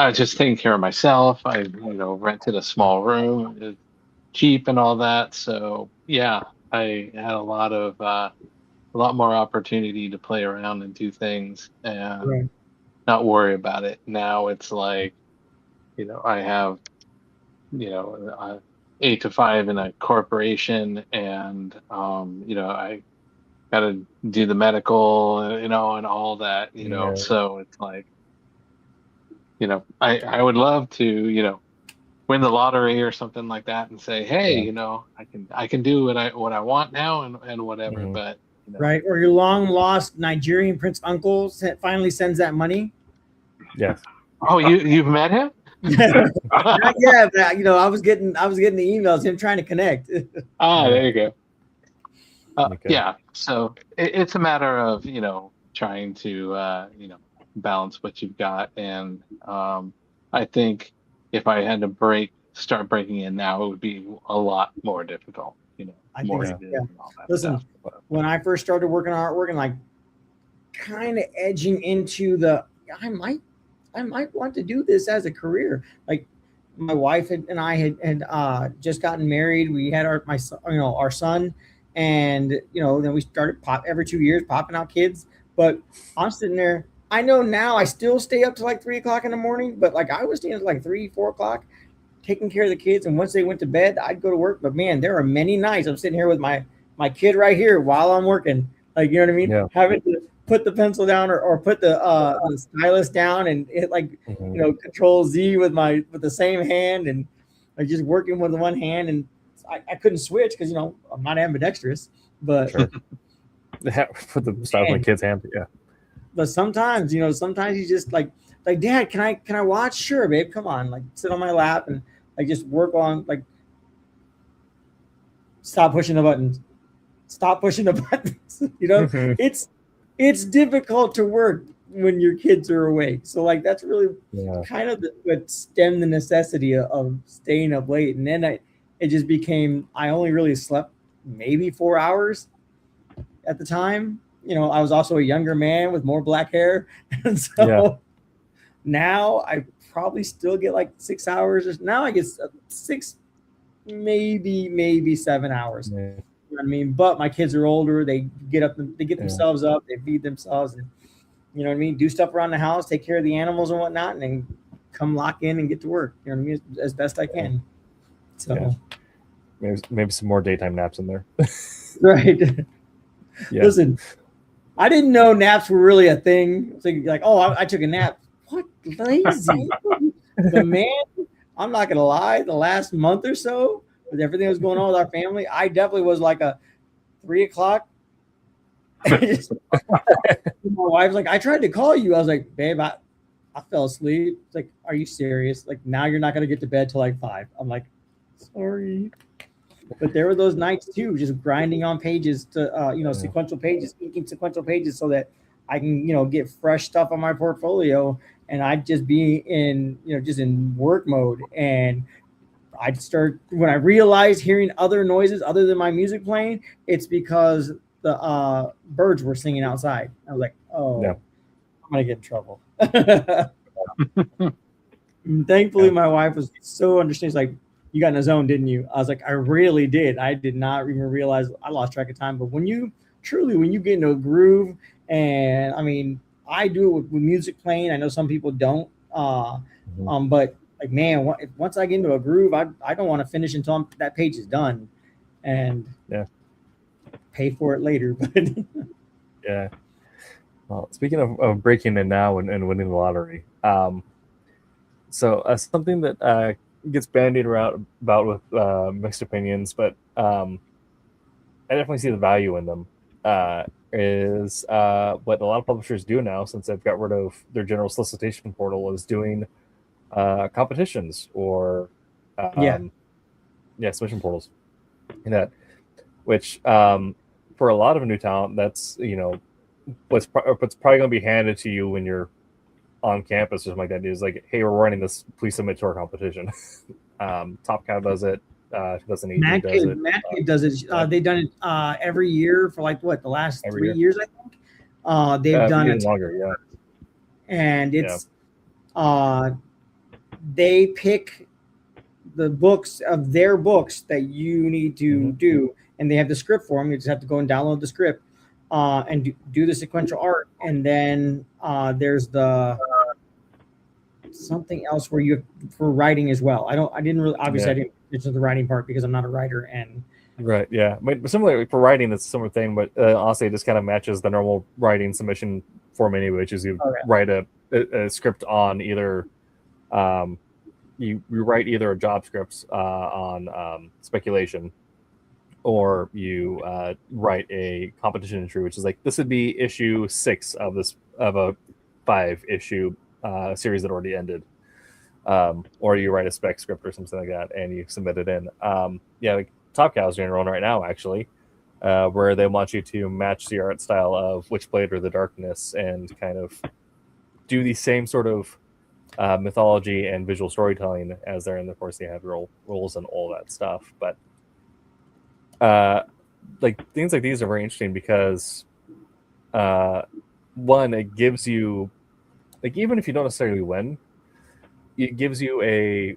was just taking care of myself. I rented a small room, it's cheap and all that. So yeah, I had a lot more opportunity to play around and do things and not worry about it. Now it's like, I have 8 to 5 in a corporation, and I got to do the medical, and all that, so it's like, I would love to, win the lottery or something like that and say, hey, I can do what I want now and whatever, but right. Or your long lost Nigerian prince uncle finally sends that money. Yes. Oh, you've met him? Not yet, but I was getting the emails, him trying to connect. There you go. Yeah, so it's a matter of trying to balance what you've got, and I think if I had to start breaking in now, it would be a lot more difficult. I think so, yeah. Listen, when I first started working on artwork and like kind of edging into I might want to do this as a career. Like my wife and I had just gotten married. We had our son, and then we started every 2 years popping out kids. But I'm sitting there. I know now I still stay up to like 3 o'clock in the morning, but like I was staying at like 3, 4 o'clock. taking care of the kids, and once they went to bed, I'd go to work. But man, there are many nights I'm sitting here with my kid right here while I'm working. Like, you know what I mean? Yeah. Having to put the pencil down or put the stylus down and hit like Control Z with the same hand, and like just working with one hand, and I couldn't switch because I'm not ambidextrous. But Sure. For the style of my kid's hand, yeah. But sometimes you just like Dad, can I watch? Sure, babe, come on, like sit on my lap and like just work on like stop pushing the buttons. It's difficult to work when your kids are awake. So like that's really kind of what stemmed the necessity of staying up late. And then it just became I only really slept maybe 4 hours at the time. I was also a younger man with more black hair. And so now I probably still get like 6 hours. Now I get 6, maybe 7 hours. Yeah. You know what I mean? But my kids are older. They get up, they get themselves up, they feed themselves, and you know what I mean? Do stuff around the house, take care of the animals and whatnot, and then come lock in and get to work. You know what I mean? As best I can. So maybe some more daytime naps in there. Right. Yeah. Listen, I didn't know naps were really a thing. It's like, oh, I took a nap. What lazy? The man, I'm not gonna lie, the last month or so, with everything that was going on with our family, I definitely was like a 3 o'clock. My wife's like, I tried to call you. I was like, babe, I fell asleep. It's like, are you serious? Like, now you're not gonna get to bed till like 5. I'm like, sorry. But there were those nights too, just grinding on pages to sequential pages, inking sequential pages so that I can get fresh stuff on my portfolio, and I'd just be in just in work mode. And I'd start when I realized hearing other noises other than my music playing, it's because the birds were singing outside. I was like, oh, I'm gonna get in trouble. Thankfully, my wife was so understanding. She's like, you got in a zone, didn't you? I was like, I really did. I did not even realize I lost track of time. But when you get into a groove, and I mean, I do it with music playing. I know some people don't. But like, man, once I get into a groove, I don't want to finish until that page is done, and pay for it later. But yeah. Well, speaking of breaking in now and winning the lottery, so something that gets bandied around about with mixed opinions, but I definitely see the value in them. Is what a lot of publishers do now, since they've got rid of their general solicitation portal, is doing competitions or submission portals, and that, which for a lot of new talent, that's what's probably going to be handed to you when you're on campus or something like that, is like, hey, we're running this, please submit to our competition. Top Cow does it. 2018 does it. Matt does it. They've done it every year for like the last 3 years, I think. They've done it longer, and it's they pick the books of their books that you need to do, and they have the script for them. You just have to go and download the script and do the sequential art, and then there's the something else where you for writing as well. I didn't mention the writing part because I'm not a writer, and right, but similarly for writing, it's a similar thing, but honestly, it just kind of matches the normal writing submission form anyway, which is you write a script on either you write either a job script on speculation, or you write a competition entry, which is like, this would be issue 6 of a 5-issue series that already ended, or you write a spec script or something like that and you submit it in. Like Top Cow's doing their own right now, actually, where they want you to match the art style of Witchblade or The Darkness and kind of do the same sort of mythology and visual storytelling as there, and of course they have roles and all that stuff. But like things like these are very interesting because one, it gives you, like, even if you don't necessarily win, it gives you a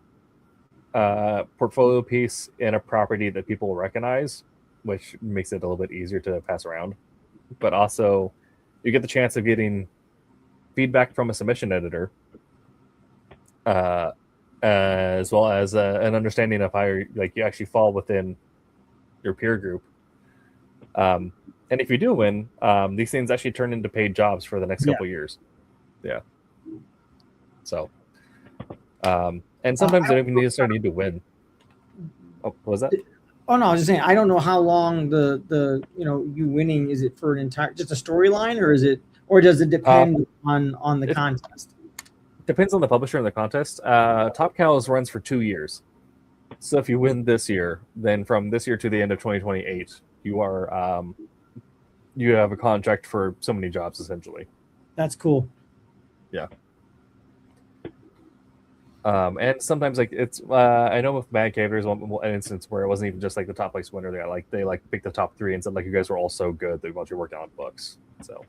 portfolio piece in a property that people will recognize, which makes it a little bit easier to pass around. But also, you get the chance of getting feedback from a submission editor as well as an understanding of how you actually fall within your peer group. And if you do win, these things actually turn into paid jobs for the next couple of years. Yeah. So, and sometimes they don't even necessarily need to win. Oh, what was that? Oh no, I was just saying I don't know how long the you winning, is it for an entire, just a storyline, or does it depend on the contest? Depends on the publisher and the contest. Top Cows runs for 2 years. So if you win this year, then from this year to the end of 2028, you are you have a contract for so many jobs essentially. That's cool. Yeah. And sometimes it's I know with Mad Cave there's an instance where it wasn't even just like the top place winner. They picked the top 3 and said you guys were all so good they want you to work on books. So,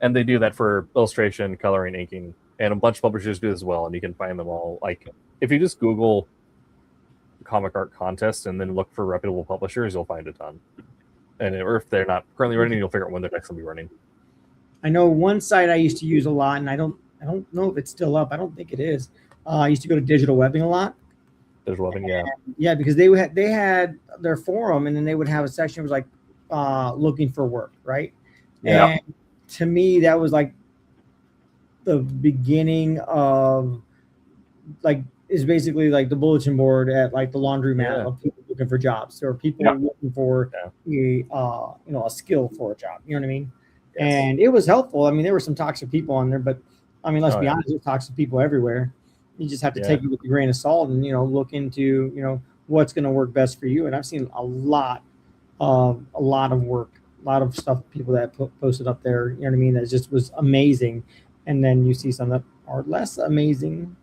and they do that for illustration, coloring, inking, and a bunch of publishers do as well. And you can find them all. If you just Google comic art contest and then look for reputable publishers, you'll find a ton. And or if they're not currently running, you'll figure out when they're next going to be running. I know one site I used to use a lot, and I don't know if it's still up. I don't think it is. I used to go to Digital Webbing a lot. Digital Webbing, yeah. Yeah, because they had their forum, and then they would have a section that was like looking for work, right? Yeah. And to me, that was like the beginning of is basically like the bulletin board at like the laundromat of people looking for jobs, or people looking for a skill for a job. You know what I mean? Yes. And it was helpful. I mean, there were some toxic people on there, but I mean, let's be honest, there's toxic people everywhere. You just have to take it with a grain of salt and look into what's going to work best for you. And I've seen a lot of work, a lot of stuff, people that posted up there. You know what I mean? That just was amazing. And then you see some that are less amazing,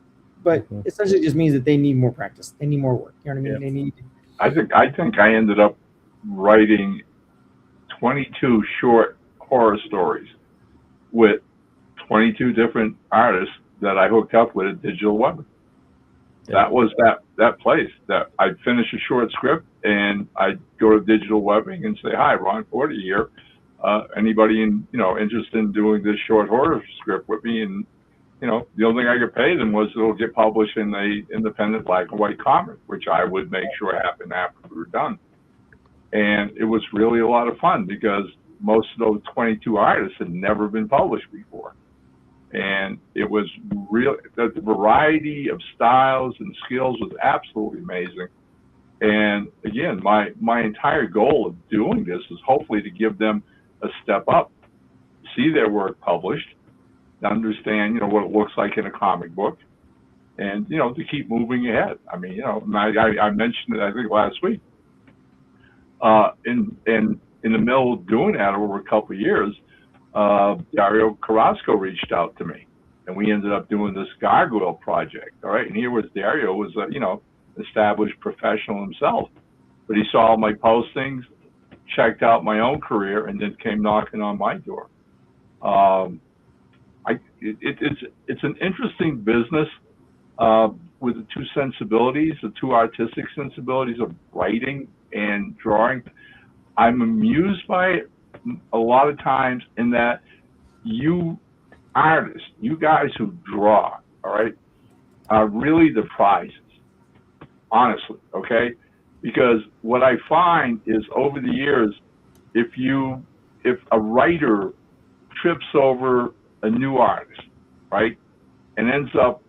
but essentially just means that they need more practice. They need more work. You know what I mean? I think I ended up writing 22 short horror stories with 22 different artists that I hooked up with at Digital Webbing. That was that place that I'd finish a short script and I'd go to Digital Webbing and say, "Hi, Ron Forty here. Anybody interested in doing this short horror script with me?" And the only thing I could pay them was it'll get published in a independent black and white comic, which I would make sure happened after we were done. And it was really a lot of fun because most of those 22 artists had never been published before. And it was the variety of styles and skills was absolutely amazing. And again, my entire goal of doing this is hopefully to give them a step up, see their work published, understand, what it looks like in a comic book, and, to keep moving ahead. I mean, I mentioned it, I think last week, in the middle of doing that over a couple of years, Dario Carrasco reached out to me, and we ended up doing this gargoyle project. All right. And here was Dario was established professional himself, but he saw my postings, checked out my own career, and then came knocking on my door. It's an interesting business with the two sensibilities, the two artistic sensibilities of writing and drawing. I'm amused by it a lot of times in that you artists, you guys who draw, all right, are really the prizes, honestly, okay? Because what I find is over the years, if a writer trips over a new artist, right, and ends up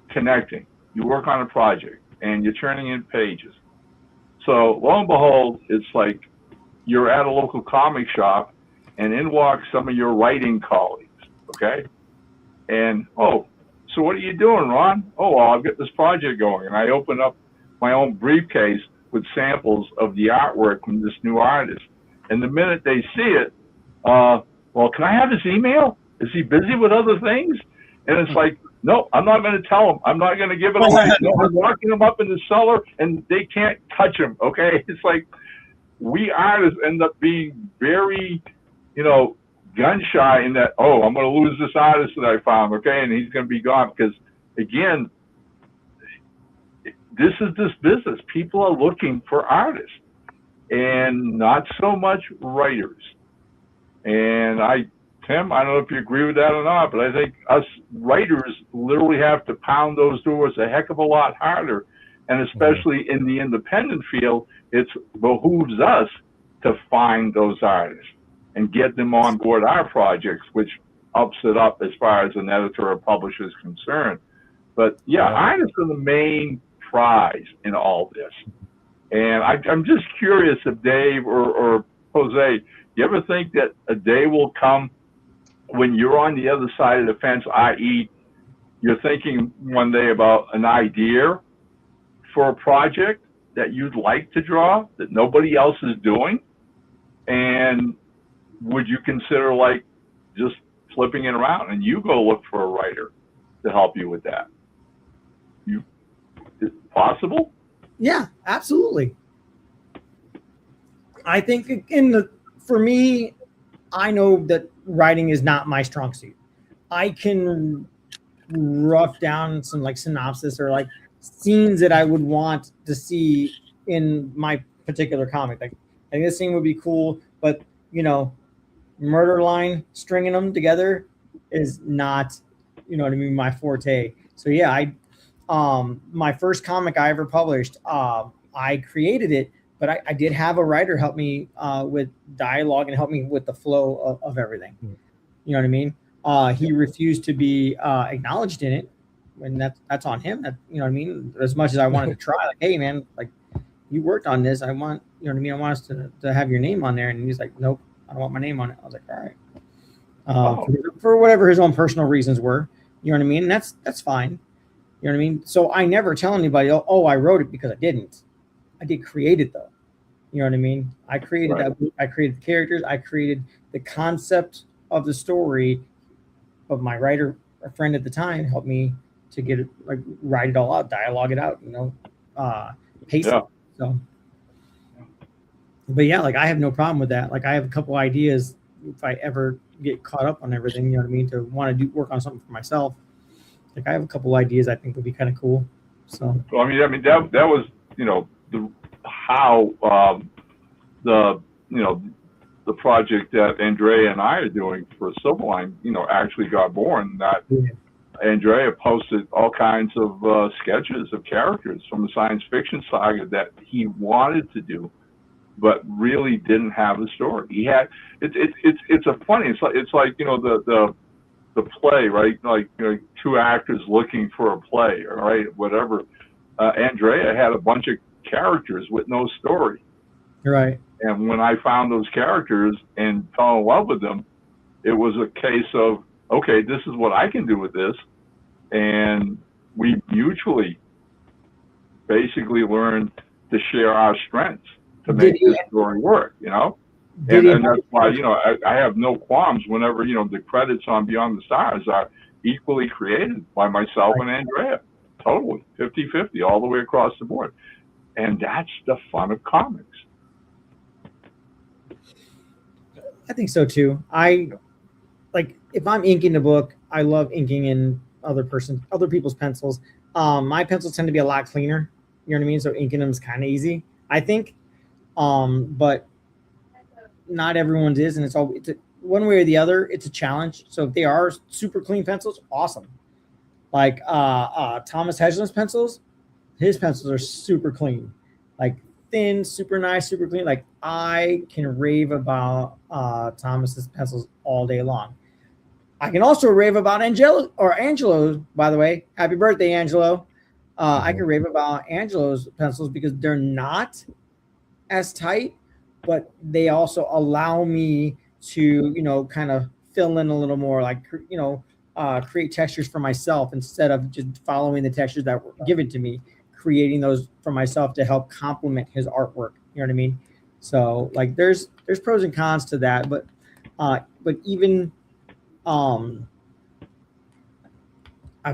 connecting, you work on a project and you're turning in pages. So lo and behold, it's like you're at a local comic shop and in walks some of your writing colleagues, okay? And, oh, so what are you doing, Ron? Oh, well, I've got this project going. And I open up my own briefcase with samples of the artwork from this new artist. And the minute they see it, well, can I have his email? Is he busy with other things? And it's like, no, I'm not going to tell him. I'm not going to give it away. No, I'm locking them up in the cellar, and they can't touch him, okay? It's like we artists end up being very, gun shy in that, oh, I'm going to lose this artist that I found, okay? And he's going to be gone because, again, this is this business. People are looking for artists and not so much writers. And I Tim, I don't know if you agree with that or not, but I think us writers literally have to pound those doors a heck of a lot harder. And especially in the independent field, it behooves us to find those artists and get them on board our projects, which ups it up as far as an editor or publisher is concerned. But yeah, artists are the main prize in all this. And I'm just curious if Dave or Jose, you ever think that a day will come when you're on the other side of the fence, i.e., you're thinking one day about an idea for a project that you'd like to draw that nobody else is doing? And would you consider like just flipping it around and you go look for a writer to help you with that? Is it possible? Yeah, absolutely. I think for me, I know that writing is not my strong suit. I can rough down some like synopsis or like scenes that I would want to see in my particular comic. Like, I think this scene would be cool, but you know, murder line stringing them together is not, you know what I mean, my forte. So yeah, my first comic I ever published, I created it, but I did have a writer help me with dialogue and help me with the flow of everything. You know what I mean? He refused to be acknowledged in it, and that's on him. You know what I mean? As much as I wanted to try, like, hey man, like you worked on this, I want, you know what I mean? I want us to have your name on there, and he's like, nope, I don't want my name on it. I was like, all right, for whatever his own personal reasons were, you know what I mean? And that's fine. You know what I mean? So I never tell anybody, oh, I wrote it, because I didn't. I did create it though. You know what I mean? I created that. I created the characters. I created the concept of the story. But my writer, a friend at the time, helped me to get it, like, write it all out, dialogue it out, you know, pace it. So, but yeah, like I have no problem with that. Like I have a couple ideas if I ever get caught up on everything. You know what I mean? To want to work on something for myself. Like I have a couple ideas I think would be kind of cool. So. Well, I mean that was, you know, how the project that Andrea and I are doing for Silverline, you know, actually got born. That Andrea posted all kinds of sketches of characters from the science fiction saga that he wanted to do, but really didn't have a story. He had it's a funny. It's like you know the play, right? Like, you know, two actors looking for a play, right? Whatever. Andrea had a bunch of characters with no story. Right. And when I found those characters and fell in love with them, it was a case of, okay, this is what I can do with this. And we mutually basically learned to share our strengths to make this story work, you know? And that's why, you know, I have no qualms whenever, you know, the credits on Beyond the Stars are equally created by myself and Andrea. Totally. 50-50 all the way across the board. And that's the fun of comics. I think so too. Like if I'm inking a book, I love inking in other people's pencils. My pencils tend to be a lot cleaner. You know what I mean? So inking them is kind of easy, I think. But not everyone's is, and it's one way or the other. It's a challenge. So if they are super clean pencils, awesome. Like Thomas Hedgeland's pencils, his pencils are super clean, like thin, super nice, super clean. Like I can rave about Thomas's pencils all day long. I can also rave about Angelo's, by the way. Happy birthday, Angelo. I can rave about Angelo's pencils because they're not as tight, but they also allow me to, you know, kind of fill in a little more, like, you know, create textures for myself instead of just following the textures that were given to me, creating those for myself to help complement his artwork. You know what I mean? So like there's pros and cons to that, but even I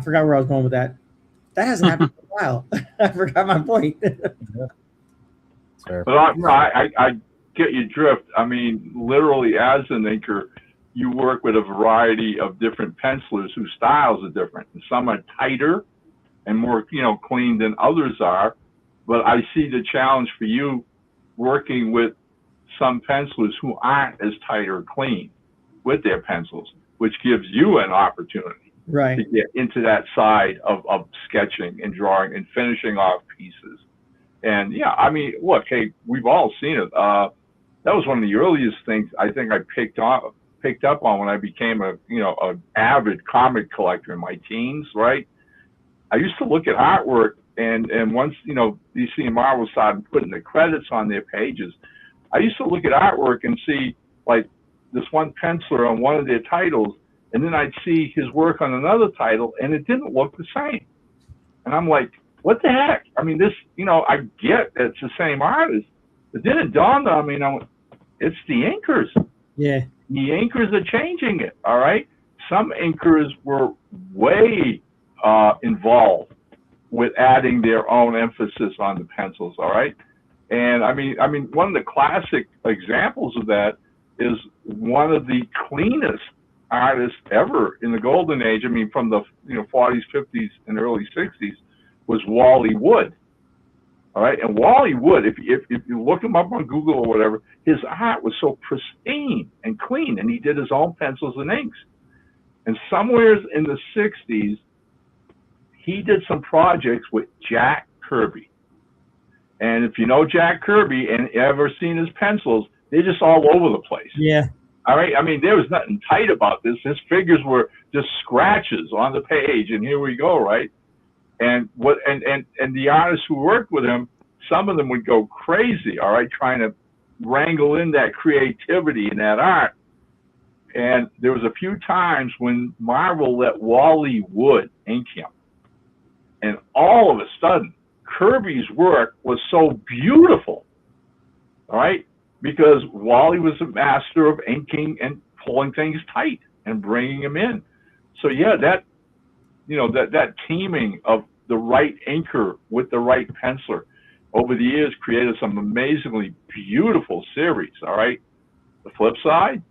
forgot where I was going with that. That hasn't happened in a while. I forgot my point. Fair. But I get your drift. I mean, literally, as an inker, you work with a variety of different pencilers whose styles are different. And some are tighter and more, you know, clean than others are. But I see the challenge for you working with some pencilers who aren't as tight or clean, with their pencils, which gives you an opportunity Right. to get into that side of sketching and drawing and finishing off pieces. And yeah, I mean, look, hey, we've all seen it. That was one of the earliest things I think I picked up on when I became an avid comic collector in my teens, right? I used to look at artwork, and once DC and Marvel started putting the credits on their pages, I used to look at artwork and see like this one penciler on one of their titles, and then I'd see his work on another title, and it didn't look the same. And I'm like, what the heck? I mean, this, I get that it's the same artist, but then it dawned on me, it's the inkers. Yeah. The inkers are changing it, all right? Some inkers were way involved with adding their own emphasis on the pencils, all right? And I mean, one of the classic examples of that is one of the cleanest artists ever in the golden age. I mean, from the 40s, 50s, and early 60s, was Wally Wood. All right, and Wally Wood, if you look him up on Google or whatever, his art was so pristine and clean, and he did his own pencils and inks. And somewhere in the 60s, he did some projects with Jack Kirby. And if you know Jack Kirby and ever seen his pencils, they're just all over the place. Yeah. All right. I mean, there was nothing tight about this. His figures were just scratches on the page, and here we go, right? And the artists who worked with him, some of them would go crazy, all right, trying to wrangle in that creativity in that art. And there was a few times when Marvel let Wally Wood ink him. And all of a sudden, Kirby's work was so beautiful, all right, because Wally was a master of inking and pulling things tight and bringing them in. So yeah, that teaming of the right inker with the right penciler over the years created some amazingly beautiful series, all right? The flip side,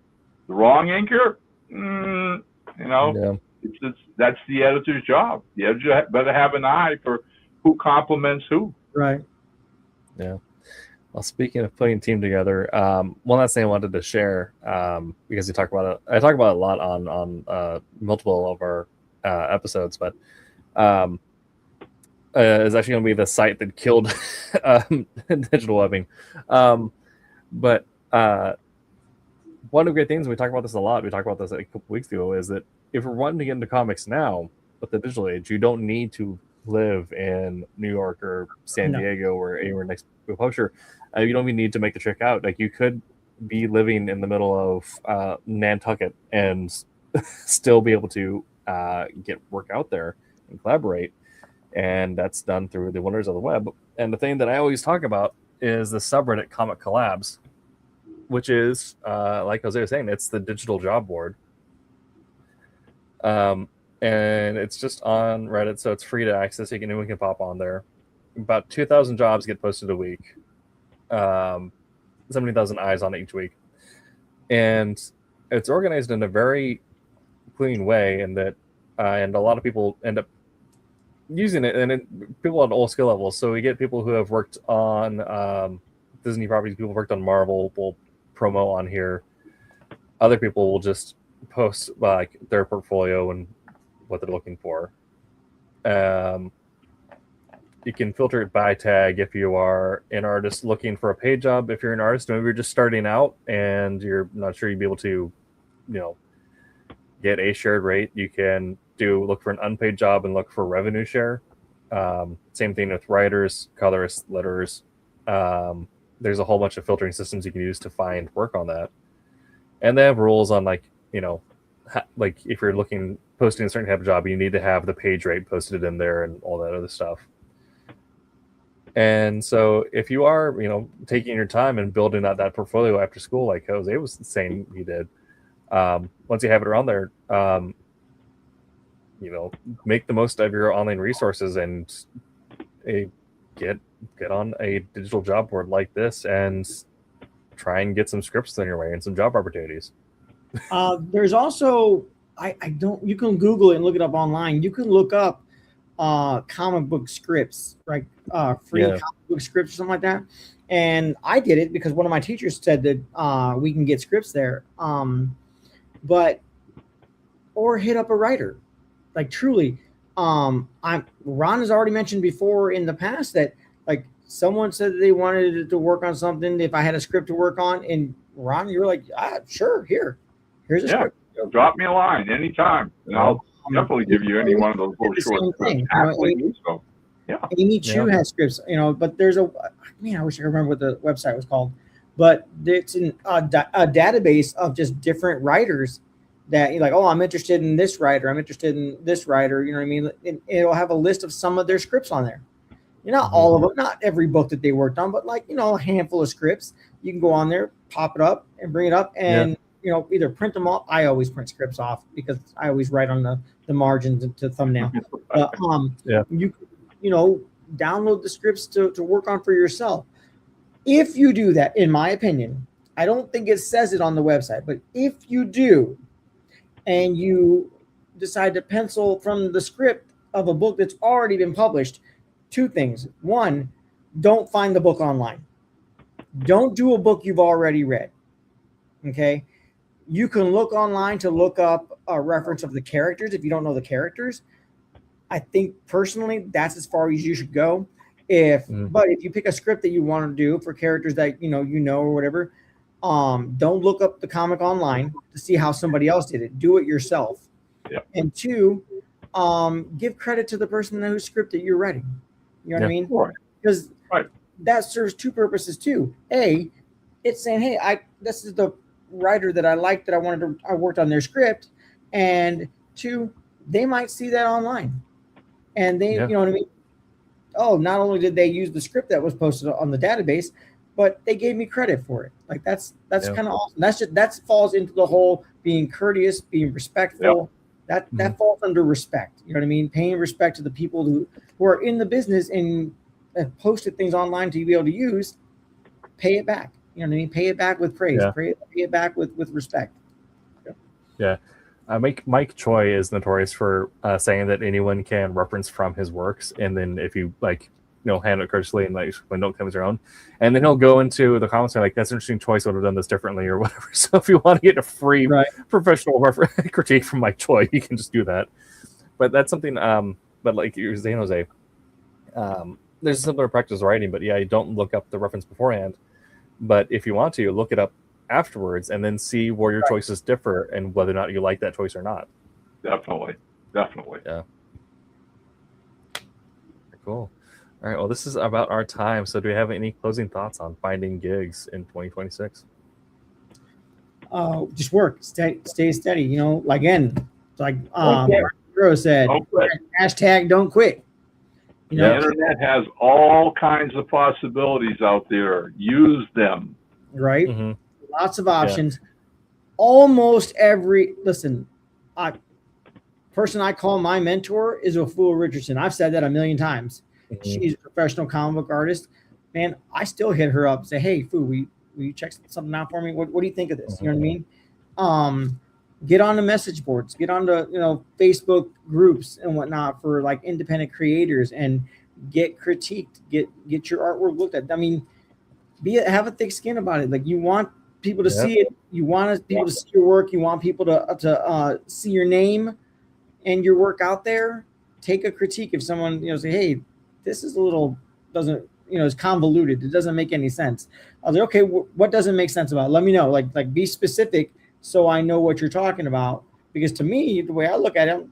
the wrong inker, that's the editor's job. The editor better have an eye for who complements who. Right. Yeah. Well, speaking of putting a team together, one last thing I wanted to share, because I talk about it a lot on multiple of our episodes, but is actually going to be the site that killed digital webbing. But one of the great things, we talk about this a lot, we talked about this a couple weeks ago, is that if we're wanting to get into comics now with the digital age, you don't need to live in New York or San Diego or anywhere next to a publisher. You don't even need to make the trek out. Like, you could be living in the middle of Nantucket and still be able to get work out there and collaborate. And that's done through the wonders of the web. And the thing that I always talk about is the subreddit Comic Collabs, which is, like Jose was saying, it's the digital job board. And it's just on Reddit, so it's free to access. Anyone can pop on there. About 2,000 jobs get posted a week. 70,000 eyes on it each week. And it's organized in a very clean way, and that and a lot of people end up using it, and people on all skill levels. So we get people who have worked on Disney properties, people who worked on Marvel will promo on here. Other people will just post like their portfolio and what they're looking for. You can filter it by tag if you are an artist looking for a paid job. If you're an artist, maybe you're just starting out and you're not sure you'd be able to, get a shared rate. You can look for an unpaid job and look for revenue share. Same thing with writers, colorists, letterers. There's a whole bunch of filtering systems you can use to find work on that. And they have rules on like if you're posting a certain type of job, you need to have the page rate posted in there and all that other stuff. And so if you are, taking your time and building out that portfolio after school, like Jose was saying he did, once you have it around there, make the most of your online resources and get on a digital job board like this and try and get some scripts on your way and some job opportunities. There's also, you can Google it and look it up online. You can look up comic book scripts, right? Free comic book scripts or something like that. And I did it because one of my teachers said that we can get scripts there. but or hit up a writer. Like truly, Ron has already mentioned before in the past that like someone said that they wanted to work on something. If I had a script to work on, and Ron, you're like, sure, here's a script. Drop me a line anytime, and I'll definitely give you any one of those little short scripts. So, yeah. Amy Chu has scripts, but there's I wish I could remember what the website was called, but it's a database of just different writers that you're like, oh, I'm interested in this writer. I'm interested in this writer. You know what I mean? And it'll have a list of some of their scripts on there. Not all of them, not every book that they worked on, but like, a handful of scripts. You can go on there, pop it up and bring it up and, either print them off. I always print scripts off because I always write on the margins to thumbnail. But you download the scripts to work on for yourself. If you do that, in my opinion, I don't think it says it on the website, but if you do, and you decide to pencil from the script of a book that's already been published, two things. One, don't find the book online. Don't do a book you've already read. Okay? You can look online to look up a reference of the characters if you don't know the characters. I think personally that's as far as you should go. But if you pick a script that you want to do for characters that you know or whatever, don't look up the comic online to see how somebody else did it. Do it yourself. Yep. And two, give credit to the person whose script that you're writing. You know what I mean? Because that serves two purposes too. A, it's saying, hey, this is the writer that I liked that I worked on their script. And two, they might see that online. And they, you know what I mean? Oh, not only did they use the script that was posted on the database, but they gave me credit for it. Like that's kind of awesome. That falls into the whole being courteous, being respectful. That falls under respect. You know what I mean? Paying respect to the people who are in the business and have posted things online to be able to use. Pay it back. You know what I mean? Pay it back with praise. Yeah. Pay it back with respect. Yeah. Mike Choi is notorious for saying that anyone can reference from his works, and then if you handle it courteously and when don't come as your own, and then he'll go into the comments and like, that's an interesting choice. I would have done this differently or whatever. So if you want to get a free professional critique from Mike Choi, you can just do that. But that's something. But like you're saying, Jose, there's a similar practice writing, but you don't look up the reference beforehand. But if you want to, look it up afterwards and then see where your choices differ and whether or not you like that choice or not. Definitely. Yeah. Cool. All right. Well, this is about our time. So do we have any closing thoughts on finding gigs in 2026? Just work, stay steady. Again, like Hero said, hashtag don't quit. The internet has all kinds of possibilities out there. Use them. Right? Mm-hmm. Lots of options. Yeah. Almost every person I call my mentor is Afua Richardson. I've said that a million times. Mm-hmm. She's a professional comic book artist. Man, I still hit her up and say, hey, Fu, will you check something out for me? What do you think of this? Mm-hmm. You know what I mean? Get on the message boards, get on the Facebook groups and whatnot for like independent creators and get critiqued, get your artwork looked at. I mean, have a thick skin about it. Like you want people to see it, you want people to see your work, you want people to see your name and your work out there. Take a critique if someone say, hey, this is a little it's convoluted, it doesn't make any sense. I was like, okay, what doesn't make sense about it? Let me know. Like be specific so I know what you're talking about, because to me, the way I look at it,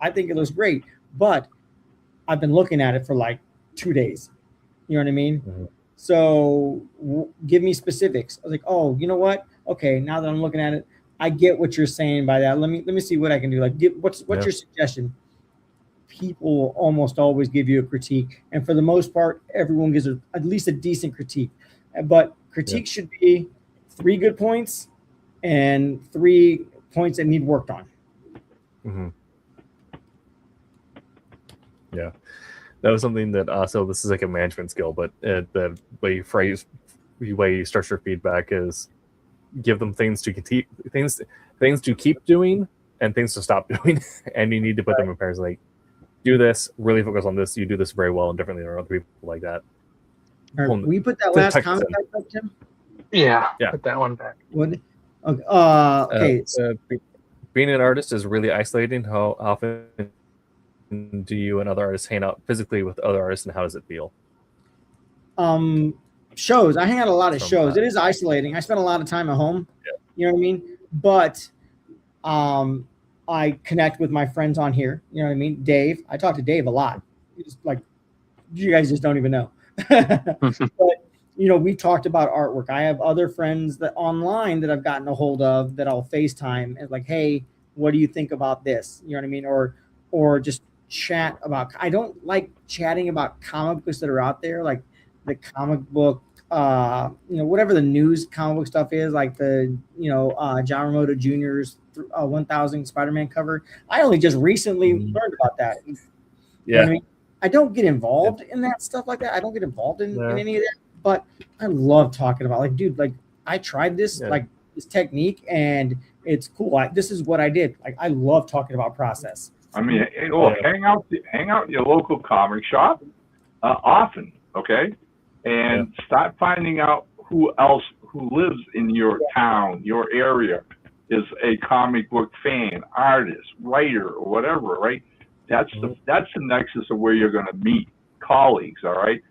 I think it looks great, but I've been looking at it for like 2 days. You know what I mean? Mm-hmm. So give me specifics. I was like, oh, you know what? Okay, now that I'm looking at it, I get what you're saying by that. Let me see what I can do. Like, what's your suggestion? People will almost always give you a critique, and for the most part, everyone gives at least a decent critique. But critique should be 3 good points and 3 points that need worked on. Mm-hmm. Yeah. That was something that also, this is like a management skill, but the way you structure feedback is give them things to keep doing and things to stop doing. And you need to put them in pairs, like, do this, really focus on this. You do this very well and differently than other people like that. All right, we put that last comment back up, Tim? Yeah. Put that one back. What? Okay. being an artist is really isolating. How often do you and other artists hang out physically with other artists, and how does it feel? Shows. I hang out a lot of shows. Sometimes. It is isolating. I spend a lot of time at home. Yeah. You know what I mean? But I connect with my friends on here. You know what I mean? Dave. I talk to Dave a lot. It's like you guys just don't even know. But you know, we talked about artwork. I have other friends that online that I've gotten a hold of that I'll FaceTime and like, hey, what do you think about this? You know what I mean? Or just chat about. I don't like chatting about comic books that are out there, like the comic book, you know, whatever the news comic book stuff is, like the, you know, John Romita Jr.'s 1000 Spider-Man cover. I only just recently learned about that. Yeah. You know what I mean? I don't get involved in that stuff like that. I don't get involved in any of that, but I love talking about, like, dude, like I tried this, like this technique and it's cool. This is what I did. Like, I love talking about process. I mean, look, hang out in your local comic shop often, okay? And start finding out who lives in your town, your area, is a comic book fan, artist, writer, or whatever, right? That's the nexus of where you're going to meet colleagues, all right?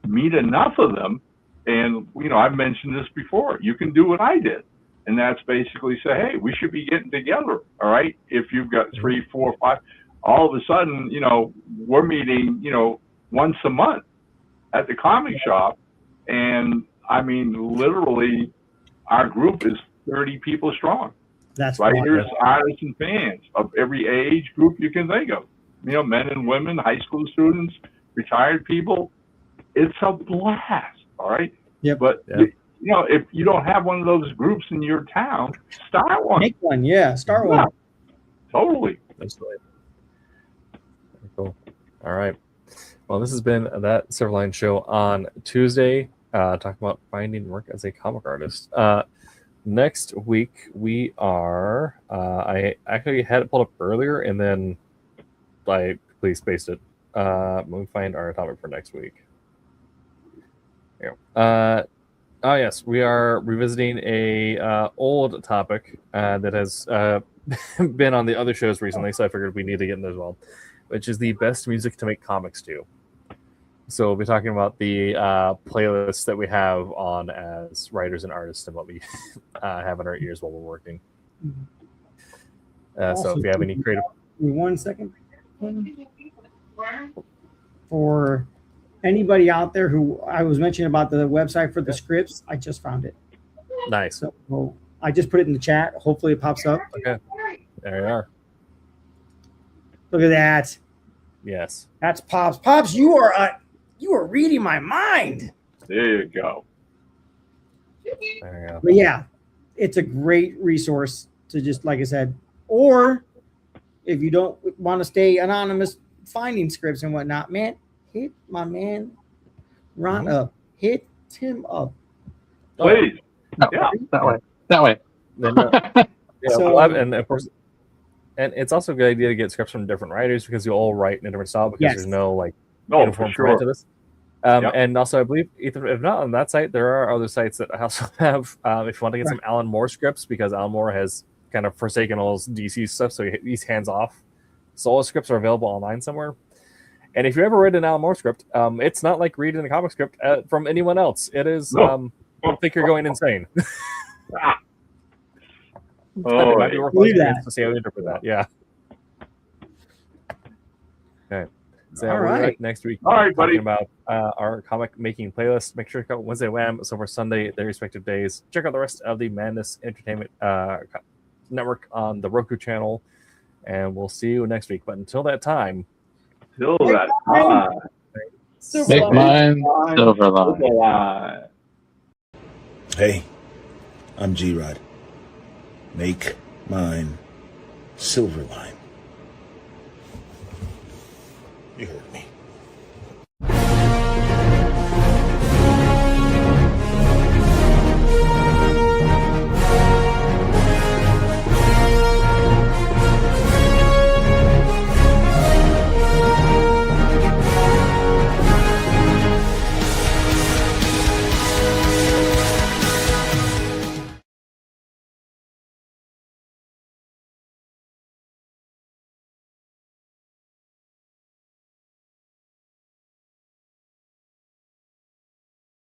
Meet enough of them, and, you know, I've mentioned this before. You can do what I did, and that's basically say, hey, we should be getting together, all right? If you've got 3, 4, 5, all of a sudden, you know, we're meeting, you know, once a month at the comic shop, and I mean, literally, our group is 30 people strong. That's writers, artists, and fans of every age group you can think of. You know, men and women, high school students, retired people. It's a blast, all right? Yeah. But, you know, if you don't have one of those groups in your town, start one. Make one, start one. Totally. Absolutely. Cool. All right. Well, this has been that Silverline Show on Tuesday, talking about finding work as a comic artist. Next week, we are, I actually had it pulled up earlier, and then I completely spaced it. Let me find our topic for next week. Here. Oh, yes, we are revisiting a old topic that has been on the other shows recently, so I figured we need to get in there as well, which is the best music to make comics to. So we'll be talking about the playlists that we have on as writers and artists and what we have in our ears while we're working. So if you have any creative... 1 second. For anybody out there who I was mentioning about the website for the scripts, I just found it. Nice. So well, I just put it in the chat. Hopefully it pops up. Okay. There you are. Look at that. Yes. That's Pops. Pops, you are reading my mind. There you go. There you go. But yeah, it's a great resource to just, like I said, or if you don't want to stay anonymous finding scripts and whatnot, man, hit my man Ron up. Hit him up. Please. That way. Then, So- and of course, and it's also a good idea to get scripts from different writers because you all write in a different style because there's no like uniform format to this. And also, I believe if not on that site, there are other sites that also have. If you want to get some Alan Moore scripts, because Alan Moore has kind of forsaken all his DC stuff, so he's hands off. So all his scripts are available online somewhere. And if you ever read an Alan Moore script, it's not like reading a comic script from anyone else. It is. I think you're going insane. Oh, might be worth believe that. to see how you interpret that. Yeah. Okay. So All we'll be right. back next week. All right, buddy. Talking about our comic making playlist. Make sure to check out Wednesday Wham, Silver Sunday, their respective days. Check out the rest of the Madness Entertainment Network on the Roku channel, and we'll see you next week. But until that time, Till that time. Make mine Silverline. Hey, I'm G-Rod. Make mine Silverline. You heard it.